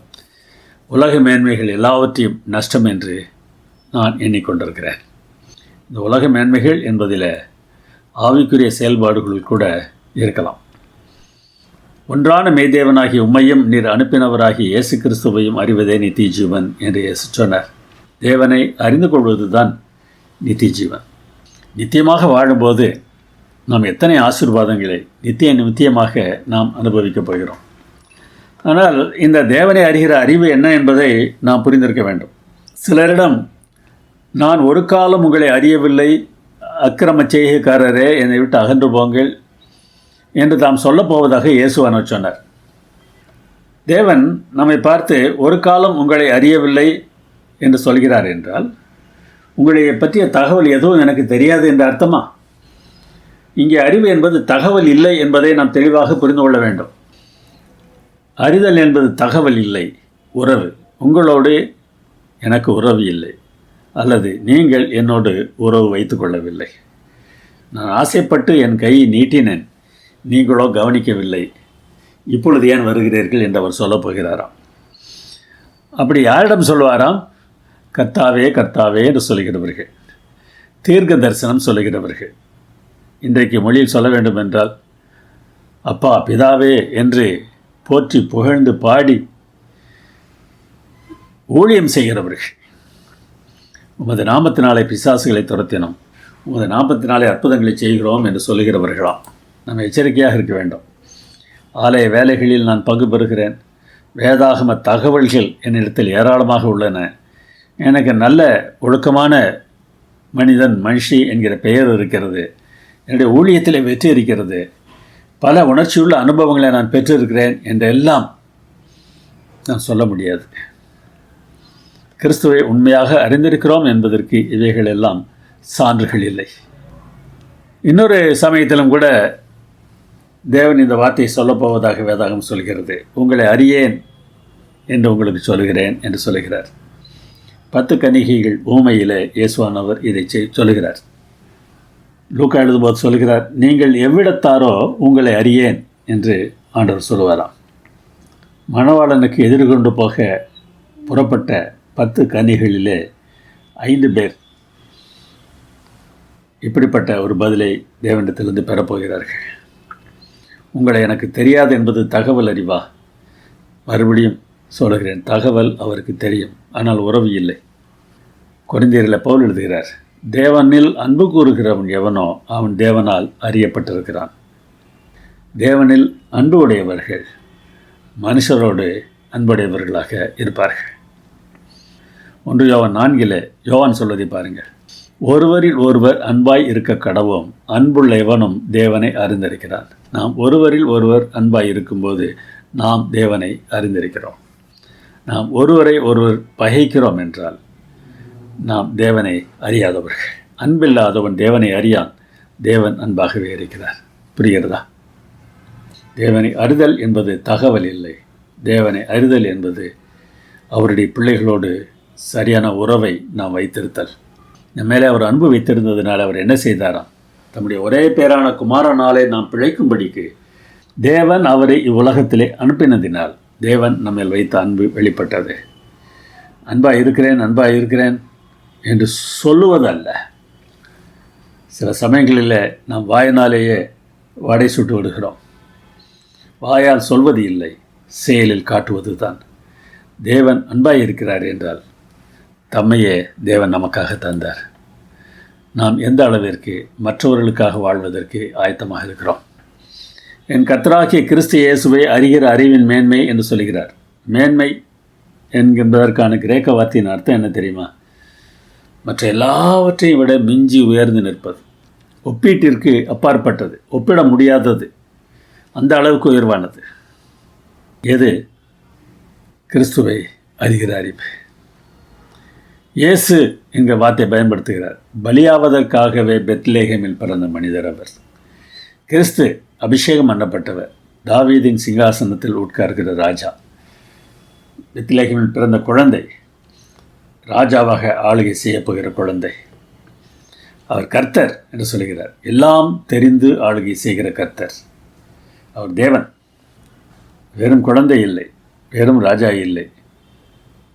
உலக மேன்மைகள் எல்லாவற்றையும் நஷ்டம் என்று நான் எண்ணிக்கொண்டிருக்கிறேன். இந்த உலக மேன்மைகள் என்பதில் ஆவிக்குரிய செயல்பாடுகளில் கூட இருக்கலாம். ஒன்றான மெய்தேவனாகிய உம்மையும் நீர் அனுப்பினவராகிய இயேசு கிறிஸ்துவையும் அறிவதே நித்திய ஜீவன் என்று இயேசு சொன்னார். தேவனை அறிந்து கொள்வது தான் நித்திய ஜீவன். நித்தியமாக வாழும்போது நாம் எத்தனை ஆசீர்வாதங்களை நித்தியமாக நாம் அனுபவிக்கப் போகிறோம். ஆனால் இந்த தேவனை அறிகிற அறிவு என்ன என்பதை நாம் புரிந்திருக்க வேண்டும். சிலரிடம் நான் ஒரு காலம் உங்களை அறியவில்லை, அக்கிரம செய்கைக்காரரே என்னை விட்டு அகன்று போங்கள் என்று தாம் சொல்லப்போவதாக இயேசுவானவர் சொன்னார். தேவன் நம்மை பார்த்து ஒரு காலம் உங்களை அறியவில்லை என்று சொல்கிறார் என்றால் உங்களை பற்றிய தகவல் எதுவும் எனக்கு தெரியாது என்ற அர்த்தமா? இங்கே அறிவு என்பது தகவல் இல்லை என்பதை நாம் தெளிவாக புரிந்து கொள்ள வேண்டும். அறிதல் என்பது தகவல் இல்லை, உறவு. உங்களோடு எனக்கு உறவு இல்லை, அல்லது நீங்கள் என்னோடு உறவு வைத்து கொள்ளவில்லை. நான் ஆசைப்பட்டு என் கையை நீட்டினேன், நீங்களோ கவனிக்கவில்லை, இப்பொழுது ஏன் வருகிறீர்கள் என்று அவர் சொல்லப் போகிறாராம். அப்படி யாரிடம் சொல்வாராம்? கர்த்தாவே கர்த்தாவே என்று சொல்கிறவர்கள், தீர்க்க தரிசனம் சொல்லுகிறவர்கள். இன்றைக்கு மொழியில் சொல்ல வேண்டும் என்றால் அப்பா பிதாவே என்று போற்றி புகழ்ந்து பாடி ஊழியம் செய்கிறவர்கள். உமது நாமத்தினாலே பிசாசுகளை துரத்தினோம், உமது நாமத்தினாலே அற்புதங்களை செய்கிறோம் என்று சொல்லுகிறவர்களாம். நம்ம எச்சரிக்கையாக இருக்க வேண்டும். ஆலய வேலைகளில் நான் பங்கு பெறுகிறேன், வேதாகம தகவல்கள் என்னிடத்தில் ஏராளமாக உள்ளன, எனக்கு நல்ல ஒழுக்கமான மனிதன் என்கிற பெயர் இருக்கிறது, என்னுடைய ஊழியத்தில் வெற்றி இருக்கிறது, பல உணர்ச்சியுள்ள அனுபவங்களை நான் பெற்றிருக்கிறேன் என்றெல்லாம் நான் சொல்ல முடியாது. கிறிஸ்துவை உண்மையாக அறிந்திருக்கிறோம் என்பதற்கு இவைகள் எல்லாம் சான்றுகள் இல்லை. இன்னொரு சமயத்திலும் கூட தேவன் இந்த வார்த்தையை சொல்லப்போவதாக வேதாகம் சொல்கிறது. உங்களை அறியேன் என்று உங்களுக்கு சொல்கிறேன் என்று சொல்கிறார். 10 கன்னிகைகள் ஊமையிலே இயேசுவானவர் இதை சொல்லுகிறார். லூக்கா எழுதும்போது சொல்கிறார், நீங்கள் எவ்விடத்தாரோ உங்களை அறியேன் என்று ஆண்டவர் சொல்லுவாராம். மணவாளனுக்கு எதிர்கொண்டு போக புறப்பட்ட 10 கன்னிகளிலே 5 பேர் இப்படிப்பட்ட ஒரு பதிலை தேவனிடத்திலிருந்து பெறப்போகிறார்கள். உங்களை எனக்கு தெரியாது என்பது தகவல் அறிவா? மறுபடியும் சொல்கிறேன், தகவல் அவருக்கு தெரியும், ஆனால் உறவு இல்லை. கொரிந்தியரில் பவுல் எழுதுகிறார், தேவனில் அன்பு கூறுகிறவன் எவனோ அவன் தேவனால் அறியப்பட்டிருக்கிறான். தேவனில் அன்பு உடையவர்கள் மனுஷரோடு அன்புடையவர்களாக இருப்பார்கள். 1 யோவான் 4 யோவான் சொல்வதை பாருங்கள், ஒருவரில் ஒருவர் அன்பாய் இருக்க கடவோம், அன்புள்ள எவனும் தேவனை அறிந்திருக்கிறான். நாம் ஒருவரில் ஒருவர் அன்பாய் இருக்கும்போது நாம் தேவனை அறிந்திருக்கிறோம். நாம் ஒருவரை ஒருவர் பகைக்கிறோம் என்றால் நாம் தேவனை அறியாதவர்கள். அன்பில்லாதவன் தேவனை அறியான், தேவன் அன்பாகவே இருக்கிறார். புரிகிறதா? தேவனை அறிதல் என்பது தகவல் இல்லை. தேவனை அறிதல் என்பது அவருடைய பிள்ளைகளோடு சரியான உறவை நாம் வைத்திருத்தல். நம்ம மேலே அவர் அன்பு வைத்திருந்ததினால் அவர் என்ன செய்தாராம்? தம்முடைய ஒரே பேரான குமாரனாலே நாம் பிழைக்கும்படிக்கு தேவன் அவரை இவ்வுலகத்திலே அனுப்பினதினால் தேவன் நம்மேல் வைத்த அன்பு வெளிப்பட்டது. அன்பாக இருக்கிறேன் என்று சொல்லுவதல்ல. சில சமயங்களில் நாம் வாயினாலேயே வாடை சுட்டு விடுகிறோம். வாயால் சொல்வது இல்லை, செயலில் காட்டுவது தான். தேவன் அன்பாய் இருக்கிறார் என்றால் தம்மையே தேவன் நமக்காக தந்தார். நாம் எந்த அளவிற்கு மற்றவர்களுக்காக வாழ்வதற்கு ஆயத்தமாக இருக்கிறோம்? என் கர்த்தராகிய கிறிஸ்து இயேசுவை அறிகிற அறிவின் மேன்மை என்று சொல்கிறார். மேன்மை என்கின்றதற்கான கிரேக்க வார்த்தையின் அர்த்தம் என்ன தெரியுமா? மற்ற எல்லாவற்றையும் விட மிஞ்சி உயர்ந்து நிற்பது, ஒப்பீட்டிற்கு அப்பாற்பட்டது, ஒப்பிட முடியாதது, அந்த அளவுக்கு உயர்வானது. எது? கிறிஸ்துவை அறிகிற அறிவு. இயேசு என்ற வார்த்தையை பயன்படுத்துகிறார். பலியாவதற்காகவே பெத்லேகேமில் பிறந்த மனிதர் அவர். கிறிஸ்து அபிஷேகம் பண்ணப்பட்டவர், தாவீதின் சிங்காசனத்தில் உட்கார்கிற ராஜா. பெத்லேகேமில் பிறந்த குழந்தை, ராஜாவாக ஆளுகை செய்யப்போகிற குழந்தை. அவர் கர்த்தர் என்று சொல்கிறார். எல்லாம் தெரிந்து ஆளுகை செய்கிற கர்த்தர். அவர் தேவன். வெறும் குழந்தை இல்லை, வெறும் ராஜா இல்லை,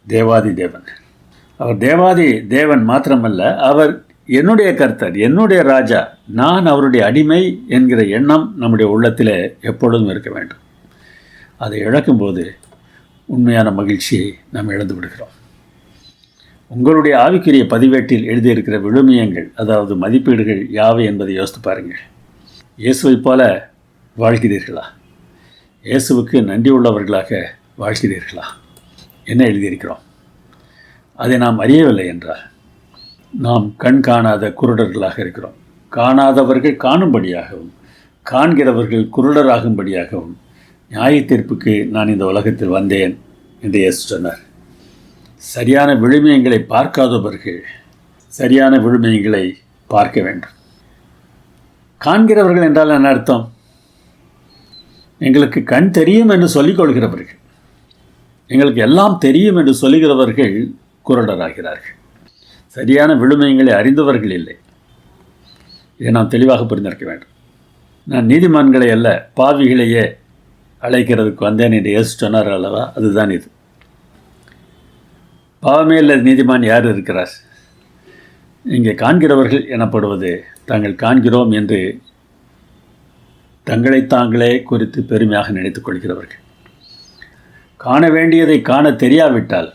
தேவாதி தேவன். அவர் தேவாதி தேவன் மாத்திரமல்ல, அவர் என்னுடைய கர்த்தர், என்னுடைய ராஜா, நான் அவருடைய அடிமை என்கிற எண்ணம் நம்முடைய உள்ளத்தில் எப்பொழுதும் இருக்க வேண்டும். அதை இழக்கும்போது உண்மையான மகிழ்ச்சியை நாம் இழந்து விடுகிறோம். உங்களுடைய ஆவிக்குரிய பதிவேட்டில் எழுதியிருக்கிற விழுமியங்கள், அதாவது மதிப்பீடுகள் யாவை என்பதை யோசித்து பாருங்கள். இயேசுவைப் போல வாழ்கிறீர்களா? இயேசுவுக்கு நன்றி உள்ளவர்களாக வாழ்கிறீர்களா? என்ன எழுதியிருக்கிறோம்? அதை நாம் அறியவில்லை என்றால் நாம் கண் காணாத குருடர்களாக இருக்கிறோம். காணாதவர்கள் காணும்படியாகவும், காண்கிறவர்கள் குருடராகும்படியாகவும் நியாய தீர்ப்புக்கு நான் இந்த உலகத்தில் வந்தேன் என்று இயேசு சொன்னார். சரியான விழுமியங்களை பார்க்காதவர்கள் சரியான விழுமியங்களை பார்க்க வேண்டும். காண்கிறவர்கள் என்றால் என்ன அர்த்தம்? எங்களுக்கு கண் தெரியும் என்று சொல்லிக் கொள்கிறவர்கள், எங்களுக்கு எல்லாம் தெரியும் என்று சொல்லுகிறவர்கள் குருடராகிறார்கள். சரியான விழுமியங்களை அறிந்தவர்கள் இல்லை. இதை நாம் தெளிவாக புரிந்திருக்க வேண்டும். நான் நீதிமான்களை அல்ல, பாவிகளையே அழைக்கிறதுக்கு வந்தேன் என்று இயேசு சொன்னார் அல்லவா? அதுதான் இது. பாவமே இல்லை நீதிமான் யார் இருக்கிறார்? இங்கே காண்கிறவர்கள் எனப்படுவது தாங்கள் காண்கிறோம் என்று தங்களை தாங்களே குறித்து பெருமையாக நினைத்துக் கொள்கிறவர்கள். காண வேண்டியதை காண தெரியாவிட்டால்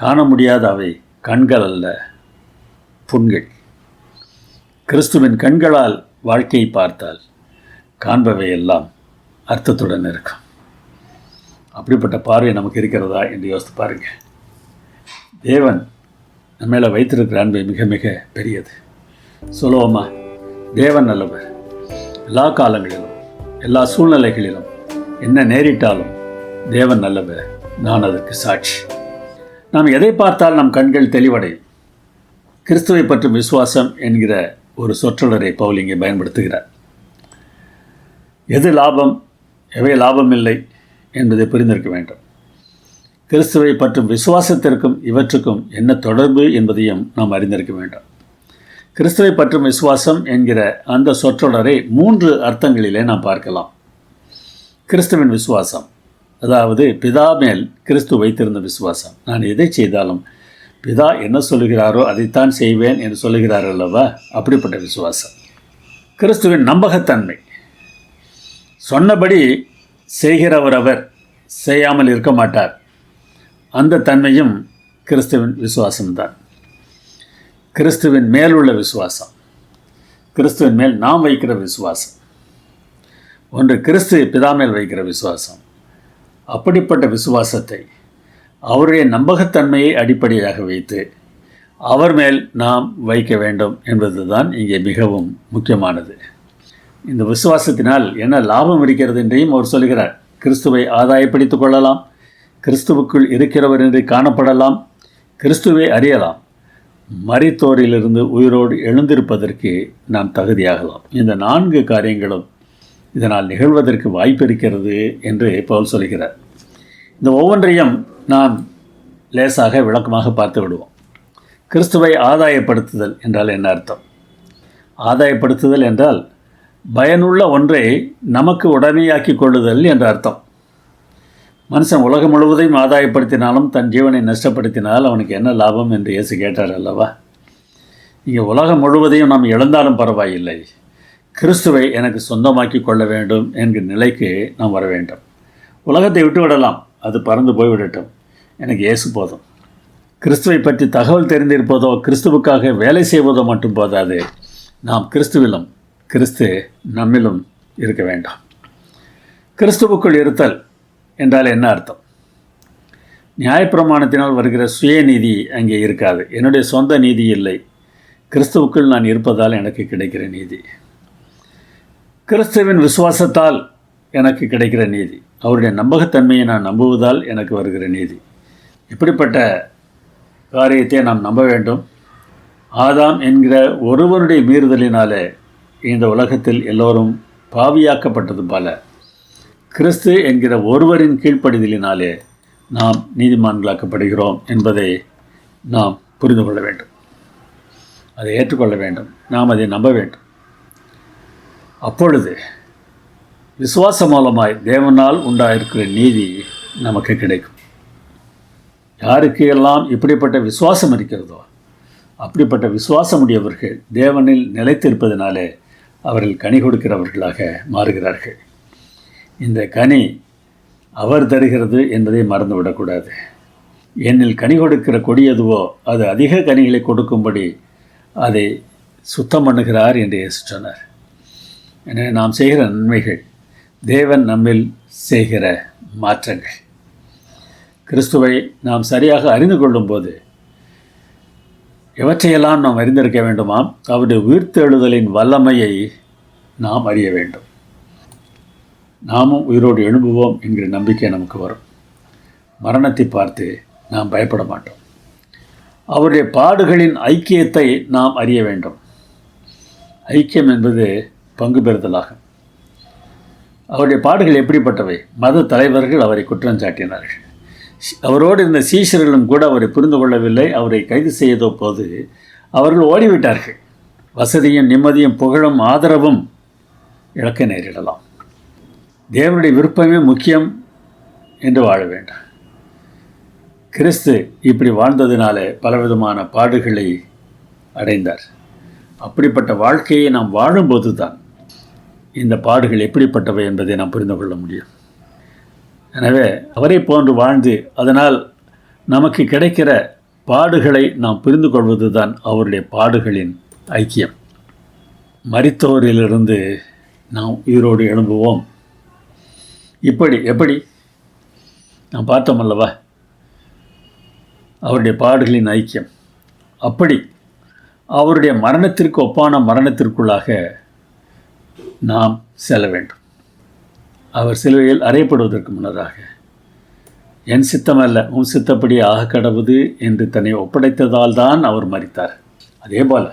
காண முடியாத அவை கண்கள் அல்ல, புண்கள். கிறிஸ்துவின் கண்களால் வாழ்க்கையை பார்த்தால் காண்பவை எல்லாம் அர்த்தத்துடன் இருக்கும். அப்படிப்பட்ட பார்வை நமக்கு இருக்கிறதா என்று யோசித்து பாருங்கள். தேவன் நம்ம மேலே வைத்திருக்கிற அன்பு மிக மிக பெரியது. சொல்லுவோமா? தேவன் நல்லவர். எல்லா காலங்களிலும், எல்லா சூழ்நிலைகளிலும் என்ன நேரிட்டாலும் தேவன் நல்லவர். நான் அதற்கு சாட்சி. நாம் எதை பார்த்தால் நம் கண்கள் தெளிவடையும். கிறிஸ்துவை பற்றும் விசுவாசம் என்கிற ஒரு சொற்றொடரை பவுல் இங்கே பயன்படுத்துகிறார். எது லாபம், எவை லாபம் இல்லை என்பதை புரிந்திருக்க வேண்டும். கிறிஸ்துவை பற்றும் விசுவாசத்திற்கும் இவற்றுக்கும் என்ன தொடர்பு என்பதையும் நாம் அறிந்திருக்க வேண்டும். கிறிஸ்துவை பற்றும் விசுவாசம் என்கிற அந்த சொற்றொடரை 3 அர்த்தங்களிலே நாம் பார்க்கலாம். கிறிஸ்துவின் விசுவாசம், அதாவது பிதா மேல் கிறிஸ்து வைத்திருந்த விசுவாசம். நான் எதை செய்தாலும் பிதா என்ன சொல்லுகிறாரோ அதைத்தான் செய்வேன் என்று சொல்லுகிறார் அல்லவா? அப்படிப்பட்ட விசுவாசம். கிறிஸ்துவின் நம்பகத்தன்மை, சொன்னபடி செய்கிறவர் அவர், செய்யாமல் இருக்க மாட்டார். அந்த தன்மையும் கிறிஸ்துவின் விசுவாசம்தான். கிறிஸ்துவின் மேலுள்ள விசுவாசம், கிறிஸ்துவின் மேல் நாம் வைக்கிற விசுவாசம். ஒன்று கிறிஸ்து பிதா மேல் வைக்கிற விசுவாசம். அப்படிப்பட்ட விசுவாசத்தை, அவருடைய நம்பகத்தன்மையை அடிப்படையாக வைத்து அவர் மேல் நாம் வைக்க வேண்டும் என்பதுதான் இங்கே மிகவும் முக்கியமானது. இந்த விசுவாசத்தினால் என்ன லாபம் இருக்கிறது என்றையும் அவர் சொல்கிறார். கிறிஸ்துவை ஆதாயப்படுத்திக் கொள்ளலாம், கிறிஸ்துவுக்குள் இருக்கிறவர் என்று காணப்படலாம், கிறிஸ்துவை அறியலாம், மரித்தோரிலிருந்து உயிரோடு எழுந்திருப்பதற்கு நாம் தகுதியாகலாம். இந்த 4 காரியங்களும் இதனால் நிகழ்வதற்கு வாய்ப்பு இருக்கிறது என்று பவுல் சொல்கிறார். இந்த ஒவ்வொன்றையும் நாம் லேசாக விளக்கமாக பார்த்து விடுவோம். கிறிஸ்துவை ஆதாயப்படுத்துதல் என்றால் என்ன அர்த்தம்? ஆதாயப்படுத்துதல் என்றால் பயனுள்ள ஒன்றை நமக்கு உடமையாக்கி கொள்ளுதல் என்ற அர்த்தம். மனுஷன் உலகம் முழுவதையும் ஆதாயப்படுத்தினாலும் தன் ஜீவனை நஷ்டப்படுத்தினால் அவனுக்கு என்ன லாபம் என்று இயேசு கேட்டார் அல்லவா? இங்கே உலகம் முழுவதையும் நாம் இழந்தாலும் பரவாயில்லை, கிறிஸ்துவை எனக்கு சொந்தமாக்கி கொள்ள வேண்டும் என்கிற நிலைக்கு நாம் வர வேண்டும். உலகத்தை விட்டுவிடலாம், அது பறந்து போய்விடட்டும். எனக்கு இயேசு போதும். கிறிஸ்துவை பற்றி தகவல் தெரிந்திருப்பதோ கிறிஸ்துவுக்காக வேலை செய்வதோ மட்டும் போதாது. நாம் கிறிஸ்துவிலும் கிறிஸ்து நம்மிலும் இருக்க வேண்டாம். கிறிஸ்துவுக்குள் இருத்தல் என்றால் என்ன அர்த்தம்? நியாயப்பிரமாணத்தினால் வருகிற சுயநீதி அங்கே இருக்காது. என்னுடைய சொந்த நீதி இல்லை. கிறிஸ்துவுக்குள் நான் இருப்பதால் எனக்கு கிடைக்கிற நீதி. கிறிஸ்துவின் விசுவாசத்தால் எனக்கு கிடைக்கிற நீதி. அவருடைய நம்பகத்தன்மையை நான் நம்புவதால் எனக்கு வருகிற நீதி. இப்படிப்பட்ட காரியத்தை நாம் நம்ப வேண்டும். ஆதாம் என்கிற ஒருவருடைய மீறுதலினாலே இந்த உலகத்தில் எல்லோரும் பாவியாக்கப்பட்டது போல கிறிஸ்து என்கிற ஒருவரின் கீழ்ப்படிதலினாலே நாம் நீதிமான்களாக்கப்படுகிறோம் என்பதை நாம் புரிந்து கொள்ள வேண்டும். அதை ஏற்றுக்கொள்ள வேண்டும். நாம் அதை நம்ப வேண்டும். அப்பொழுது விசுவாசம் மூலமாய் தேவனால் உண்டாயிருக்கிற நீதி நமக்கு கிடைக்கும். யாருக்கு எல்லாம் இப்படிப்பட்ட விசுவாசம் இருக்கிறதோ அப்படிப்பட்ட விசுவாசமுடையவர்கள் தேவனில் நிலைத்திருப்பதனாலே அவர்கள் கனி கொடுக்கிறவர்களாக மாறுகிறார்கள். இந்த கனி அவர் தருகிறது என்பதை மறந்துவிடக்கூடாது. என்னில் கனி கொடுக்கிற கொடி எதுவோ அது அதிக கனிகளை கொடுக்கும்படி அதை சுத்தம் பண்ணுகிறார் என்று இயேசு சொன்னார். எனவே நாம் செய்கிற நன்மைகள் தேவன் நம்மில் செய்கிற மாற்றங்கள். கிறிஸ்துவை நாம் சரியாக அறிந்து கொள்ளும்போது எவற்றையெல்லாம் நாம் அறிந்திருக்க வேண்டுமாம்? அவருடைய உயிர்த்தெழுதலின் வல்லமையை நாம் அறிய வேண்டும். நாமும் உயிரோடு எழும்புவோம் என்கிற நம்பிக்கை நமக்கு வரும். மரணத்தை பார்த்து நாம் பயப்பட மாட்டோம். அவருடைய பாடுகளின் ஐக்கியத்தை நாம் அறிய வேண்டும். ஐக்கியம் என்பது பங்கு பெறுதலாகும். அவருடைய பாடுகள் எப்படிப்பட்டவை? மத தலைவர்கள் அவரை குற்றம் சாட்டினார்கள். அவரோடு இருந்த சீஷர்களும் கூட அவரை புரிந்து கொள்ளவில்லை. அவரை கைது செய்த போது அவர்கள் ஓடிவிட்டார்கள். வசதியும் நிம்மதியும் புகழும் ஆதரவும் இழக்க நேரிடலாம். தேவனுடைய விருப்பமே முக்கியம் என்று வாழ வேண்டும். கிறிஸ்து இப்படி வாழ்ந்ததினாலே பலவிதமான பாடுகளை அடைந்தார். அப்படிப்பட்ட வாழ்க்கையை நாம் வாழும்போது தான் இந்த பாடுகள் எப்படிப்பட்டவை என்பதை நாம் புரிந்து கொள்ள முடியும். எனவே அவரை போன்று வாழ்ந்து அதனால் நமக்கு கிடைக்கிற பாடுகளை நாம் புரிந்து கொள்வது தான் அவருடைய பாடுகளின் ஐக்கியம். மரித்தோரிலிருந்து நாம் உயிரோடு எழும்புவோம். எப்படி நாம் பார்த்தோம் அல்லவா? அவருடைய பாடுகளின் ஐக்கியம். அப்படி அவருடைய மரணத்திற்கு ஒப்பான மரணத்திற்குள்ளாக நாம் செல்ல வேண்டும். அவர் சிலுவையில் அறையப்படுவதற்கு முன்னதாக என் சித்தமல்ல உன் சித்தப்படி ஆக கடவுது என்று தன்னை ஒப்படைத்ததால் தான் அவர் மரித்தார். அதே போல்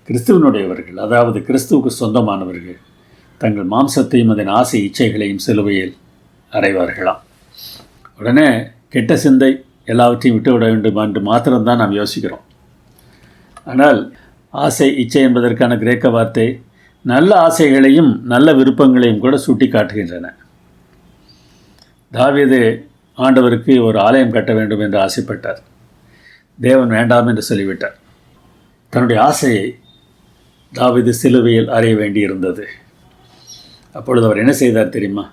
கிறிஸ்துவனுடையவர்கள், அதாவது கிறிஸ்துவுக்கு சொந்தமானவர்கள், தங்கள் மாம்சத்தையும் அதன் ஆசை இச்சைகளையும் சிலுவையில் அறைவார்களாம். உடனே கெட்ட சிந்தை எல்லாவற்றையும் விட்டுவிட வேண்டும் என்று மாத்திரம்தான் நாம் யோசிக்கிறோம். ஆனால் ஆசை இச்சை என்பதற்கான கிரேக்க வார்த்தை நல்ல ஆசைகளையும் நல்ல விருப்பங்களையும் கூட சுட்டி காட்டுகின்றன. தாவீது ஆண்டவருக்கு ஒரு ஆலயம் கட்ட வேண்டும் என்று ஆசைப்பட்டார். தேவன் வேண்டாம் என்று சொல்லிவிட்டார். தன்னுடைய ஆசையை தாவீது சிலுவையில் அறைய வேண்டியிருந்தது. அப்பொழுது அவர் என்ன செய்தார் தெரியுமா?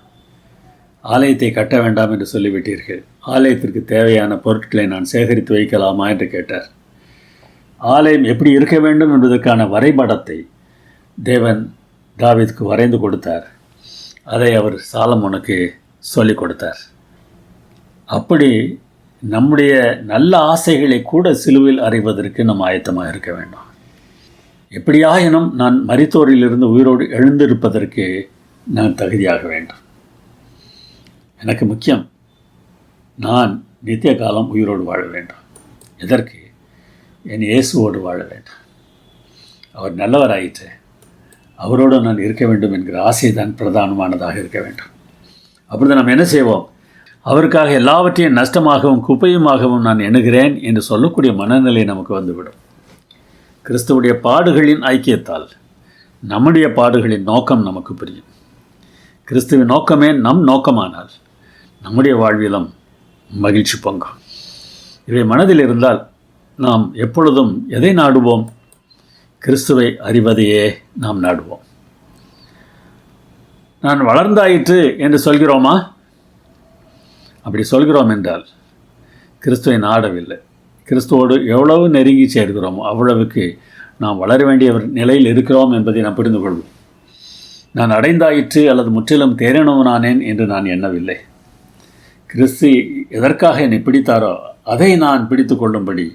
ஆலயத்தை கட்ட வேண்டாம் என்று சொல்லிவிட்டீர்கள், ஆலயத்திற்கு தேவையான பொருட்களை நான் சேகரித்து வைக்கலாமா என்று கேட்டார். ஆலயம் எப்படி இருக்க வேண்டும் என்பதற்கான வரைபடத்தை தேவன் தாவீதுக்கு வரைந்து கொடுத்தார். அதை அவர் சாலமோனுக்கு சொல்லிக் கொடுத்தார். அப்படி நம்முடைய நல்ல ஆசைகளை கூட சிலுவையில் அறைவதற்கு நாம் ஆயத்தமாக இருக்க வேண்டும். எப்படியாயினும் நான் மரித்தோரிலிருந்து உயிரோடு எழுந்திருப்பதற்கு நான் தகுதியாக வேண்டும். எனக்கு முக்கியம், நான் நித்திய காலம் உயிரோடு வாழ வேண்டும். எதற்கு? என் இயேசுவோடு வாழ வேண்டும். அவர் நல்லவராயிற்று, அவரோடு நான் இருக்க வேண்டும் என்கிற ஆசை தான் பிரதானமானதாக இருக்க வேண்டும். அப்பொழுது நாம் என்ன செய்வோம்? அவருக்காக எல்லாவற்றையும் நஷ்டமாகவும் குப்பையுமாகவும் நான் எண்ணுகிறேன் என்று சொல்லக்கூடிய மனநிலை நமக்கு வந்துவிடும். கிறிஸ்துவுடைய பாடுகளின் ஐக்கியத்தால் நம்முடைய பாடுகளின் நோக்கம் நமக்கு புரியும். கிறிஸ்துவின் நோக்கமே நம் நோக்கமானால் நம்முடைய வாழ்விலும் மகிழ்ச்சி பொங்கும். இவை மனதில் இருந்தால் நாம் எப்பொழுதும் எதை நாடுவோம்? கிறிஸ்துவை அறிவதையே நாம் நாடுவோம். நான் வளர்ந்தாயிற்று என்று சொல்கிறோமா? அப்படி சொல்கிறோம் என்றால் கிறிஸ்துவை நாடவில்லை. கிறிஸ்துவோடு எவ்வளவு நெருங்கி சேர்கிறோமோ அவ்வளவுக்கு நாம் வளர வேண்டிய நிலையில் இருக்கிறோம் என்பதை நாம் புரிந்து கொள்வோம். நான் அடைந்தாயிற்று அல்லது முற்றிலும் தேறினவனானேன் என்று நான் எண்ணவில்லை. கிறிஸ்து எதற்காக என்னை பிடித்தாரோ அதை நான் பிடித்து கொள்ளும்படி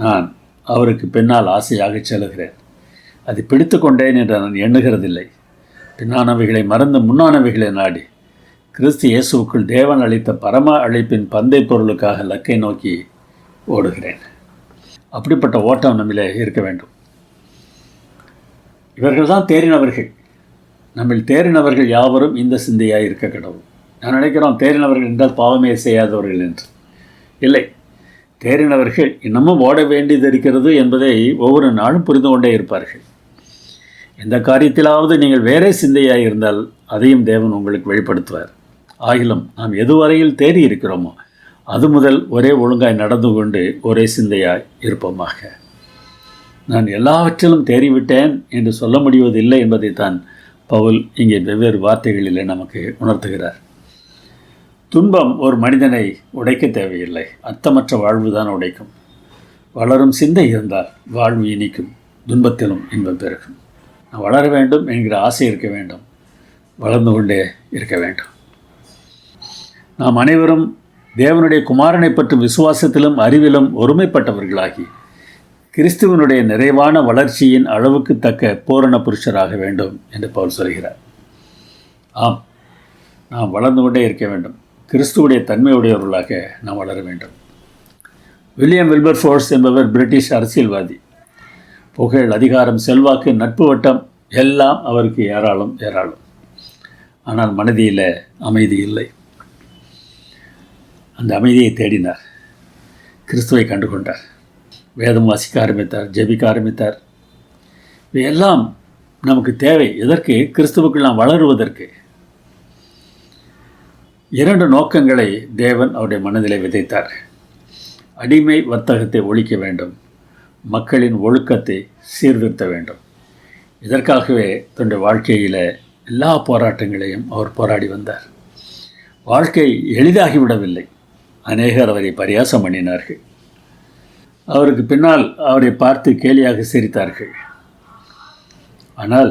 நான் அவருக்கு பின்னால் ஆசையாக செல்கிறேன். அதை பிடித்து கொண்டேன் என்று நான் எண்ணுகிறதில்லை. பின்னானவைகளை மறந்து முன்னானவைகளை நாடி கிறிஸ்து இயேசுவுக்குள் தேவன் அளித்த பரம அழைப்பின் பந்தை பொருளுக்காக லக்கை நோக்கி ஓடுகிறேன். அப்படிப்பட்ட ஓட்டம் நம்மிலே இருக்க வேண்டும். இவர்கள் தான் தேறினவர்கள். நம்மில் தேறினவர்கள் யாவரும் இந்த சிந்தையாக இருக்க கடவுள். நான் நினைக்கிறோம் தேறினவர்கள் என்றால் பாவமே செய்யாதவர்கள் என்று. இல்லை, தேறினவர்கள் இன்னமும் ஓட வேண்டியது இருக்கிறது என்பதை ஒவ்வொரு நாளும் புரிந்து கொண்டே இருப்பார்கள். எந்த காரியத்திலாவது நீங்கள் வேறே சிந்தையாக இருந்தால் அதையும் தேவன் உங்களுக்கு வெளிப்படுத்துவார். ஆகிலும் நாம் எதுவரையில் தேறி இருக்கிறோமோ அது முதல் ஒரே ஒழுங்காய் நடந்து கொண்டு ஒரே சிந்தையாய் இருப்போமாக. நான் எல்லாவற்றிலும் தேறிவிட்டேன் என்று சொல்ல முடிவதில்லை என்பதைத்தான் பவுல் இங்கே வெவ்வேறு வார்த்தைகளிலே நமக்கு உணர்த்துகிறார். துன்பம் ஒரு மனிதனை உடைக்க தேவையில்லை, அர்த்தமற்ற வாழ்வு தான் உடைக்கும். வளரும் சிந்தை இருந்தால் வாழ்வு இனிக்கும், துன்பத்திலும் இன்பம் பெருகும். நான் வளர வேண்டும் என்கிற ஆசை இருக்க வேண்டும், வளர்ந்து கொண்டே இருக்க வேண்டும். நாம் அனைவரும் தேவனுடைய குமாரனை பற்றும் விசுவாசத்திலும் அறிவிலும் ஒருமைப்பட்டவர்களாகி கிறிஸ்துவனுடைய நிறைவான வளர்ச்சியின் அளவுக்கு தக்க பூரண புருஷராக வேண்டும் என்று பவுல் சொல்கிறார். ஆம், நாம் வளர்ந்து கொண்டே இருக்க வேண்டும். கிறிஸ்துவுடைய தன்மையுடையவர்களாக நாம் வளர வேண்டும். வில்லியம் வில்பர்ஃபோர்ஸ் என்பவர் பிரிட்டிஷ் அரசியல்வாதி. புகழ், அதிகாரம், செல்வாக்கு, நட்பு வட்டம் எல்லாம் அவருக்கு ஏராளம் ஏராளம். ஆனால் மனதில் அமைதி இல்லை. அந்த அமைதியை தேடினார். கிறிஸ்துவை கண்டு கொண்டார். வேதம் வாசிக்க ஆரம்பித்தார், ஜெபிக்க ஆரம்பித்தார். இவையெல்லாம் நமக்கு தேவை. எதற்கு? கிறிஸ்துவுக்குள் நாம் வளருவதற்கு. 2 நோக்கங்களை தேவன் அவருடைய மனதிலே விதைத்தார். அடிமை வர்த்தகத்தை ஒழிக்க வேண்டும், மக்களின் ஒழுக்கத்தை சீர்திருத்த வேண்டும். இதற்காகவே தன்னுடைய வாழ்க்கையில் எல்லா போராட்டங்களையும் அவர் போராடி வந்தார். வாழ்க்கை எளிதாகிவிடவில்லை. அநேகர் அவரை பரியாசம் பண்ணினார்கள். அவருக்கு பின்னால் அவரை பார்த்து கேலியாக சிரித்தார்கள். ஆனால்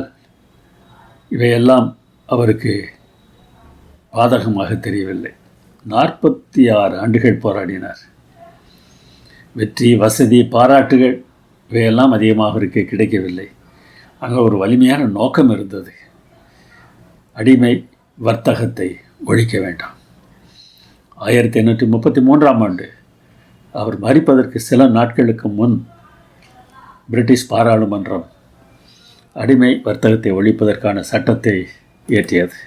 இவையெல்லாம் அவருக்கு பாதகமாக தெரியவில்லை. 46 ஆண்டுகள் போராடினார். வெற்றி, வசதி, பாராட்டுகள் இவையெல்லாம் அதிகமாக அவருக்கு கிடைக்கவில்லை. ஆனால் ஒரு வலிமையான நோக்கம் இருந்தது. அடிமை வர்த்தகத்தை ஒழிக்க வேண்டாம். 1833ஆம் ஆண்டு அவர் மரிப்பதற்கு சில நாட்களுக்கு முன் பிரிட்டிஷ் பாராளுமன்றம் அடிமை வர்த்தகத்தை ஒழிப்பதற்கான சட்டத்தை இயற்றியது.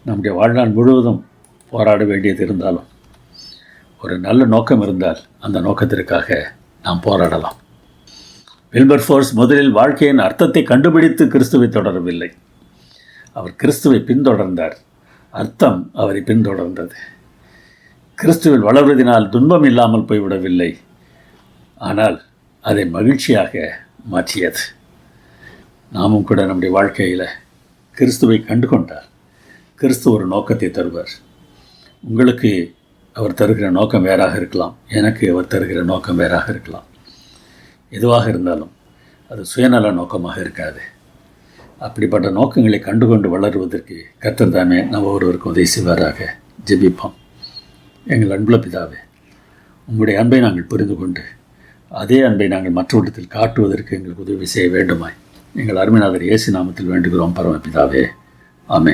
நம்முடைய வாழ்நாள் முழுவதும் போராட வேண்டியது இருந்தாலும் ஒரு நல்ல நோக்கம் இருந்தால் அந்த நோக்கத்திற்காக நாம் போராடலாம். வில்பர்ஃபோர்ஸ் முதலில் வாழ்க்கையின் அர்த்தத்தை கண்டுபிடித்து கிறிஸ்துவை தொடரவில்லை. அவர் கிறிஸ்துவை பின்தொடர்ந்தார். அர்த்தம் அவரை பின்தொடர்ந்தது. கிறிஸ்துவில் வளர்வதனால் துன்பம் இல்லாமல் போய்விடவில்லை, ஆனால் அதை மகிழ்ச்சியாக மாற்றியது. நாமும் கூட நம்முடைய வாழ்க்கையில் கிறிஸ்துவை கண்டு கொண்டால் கிறிஸ்து ஒரு நோக்கத்தை தருவார். உங்களுக்கு அவர் தருகிற நோக்கம் வேறாக இருக்கலாம், எனக்கு அவர் தருகிற நோக்கம் வேறாக இருக்கலாம். எதுவாக இருந்தாலும் அது சுயநல நோக்கமாக இருக்காது. அப்படிப்பட்ட நோக்கங்களை கண்டுகொண்டு வளருவதற்கு கர்த்தர் தாமே நம்ம ஒருவருக்கு உதவி செய்வாராக. ஜெபிப்போம். எங்கள் அன்புள்ள பிதாவே, உங்களுடைய அன்பை நாங்கள் புரிந்து கொண்டு அதே அன்பை நாங்கள் மற்றவரிடத்தில் காட்டுவதற்கு எங்களுக்கு உதவி செய்ய வேண்டுமாய் எங்கள் அருமைநாதர் இயேசு நாமத்தில் வேண்டுகிறோம் பரமபிதாவே.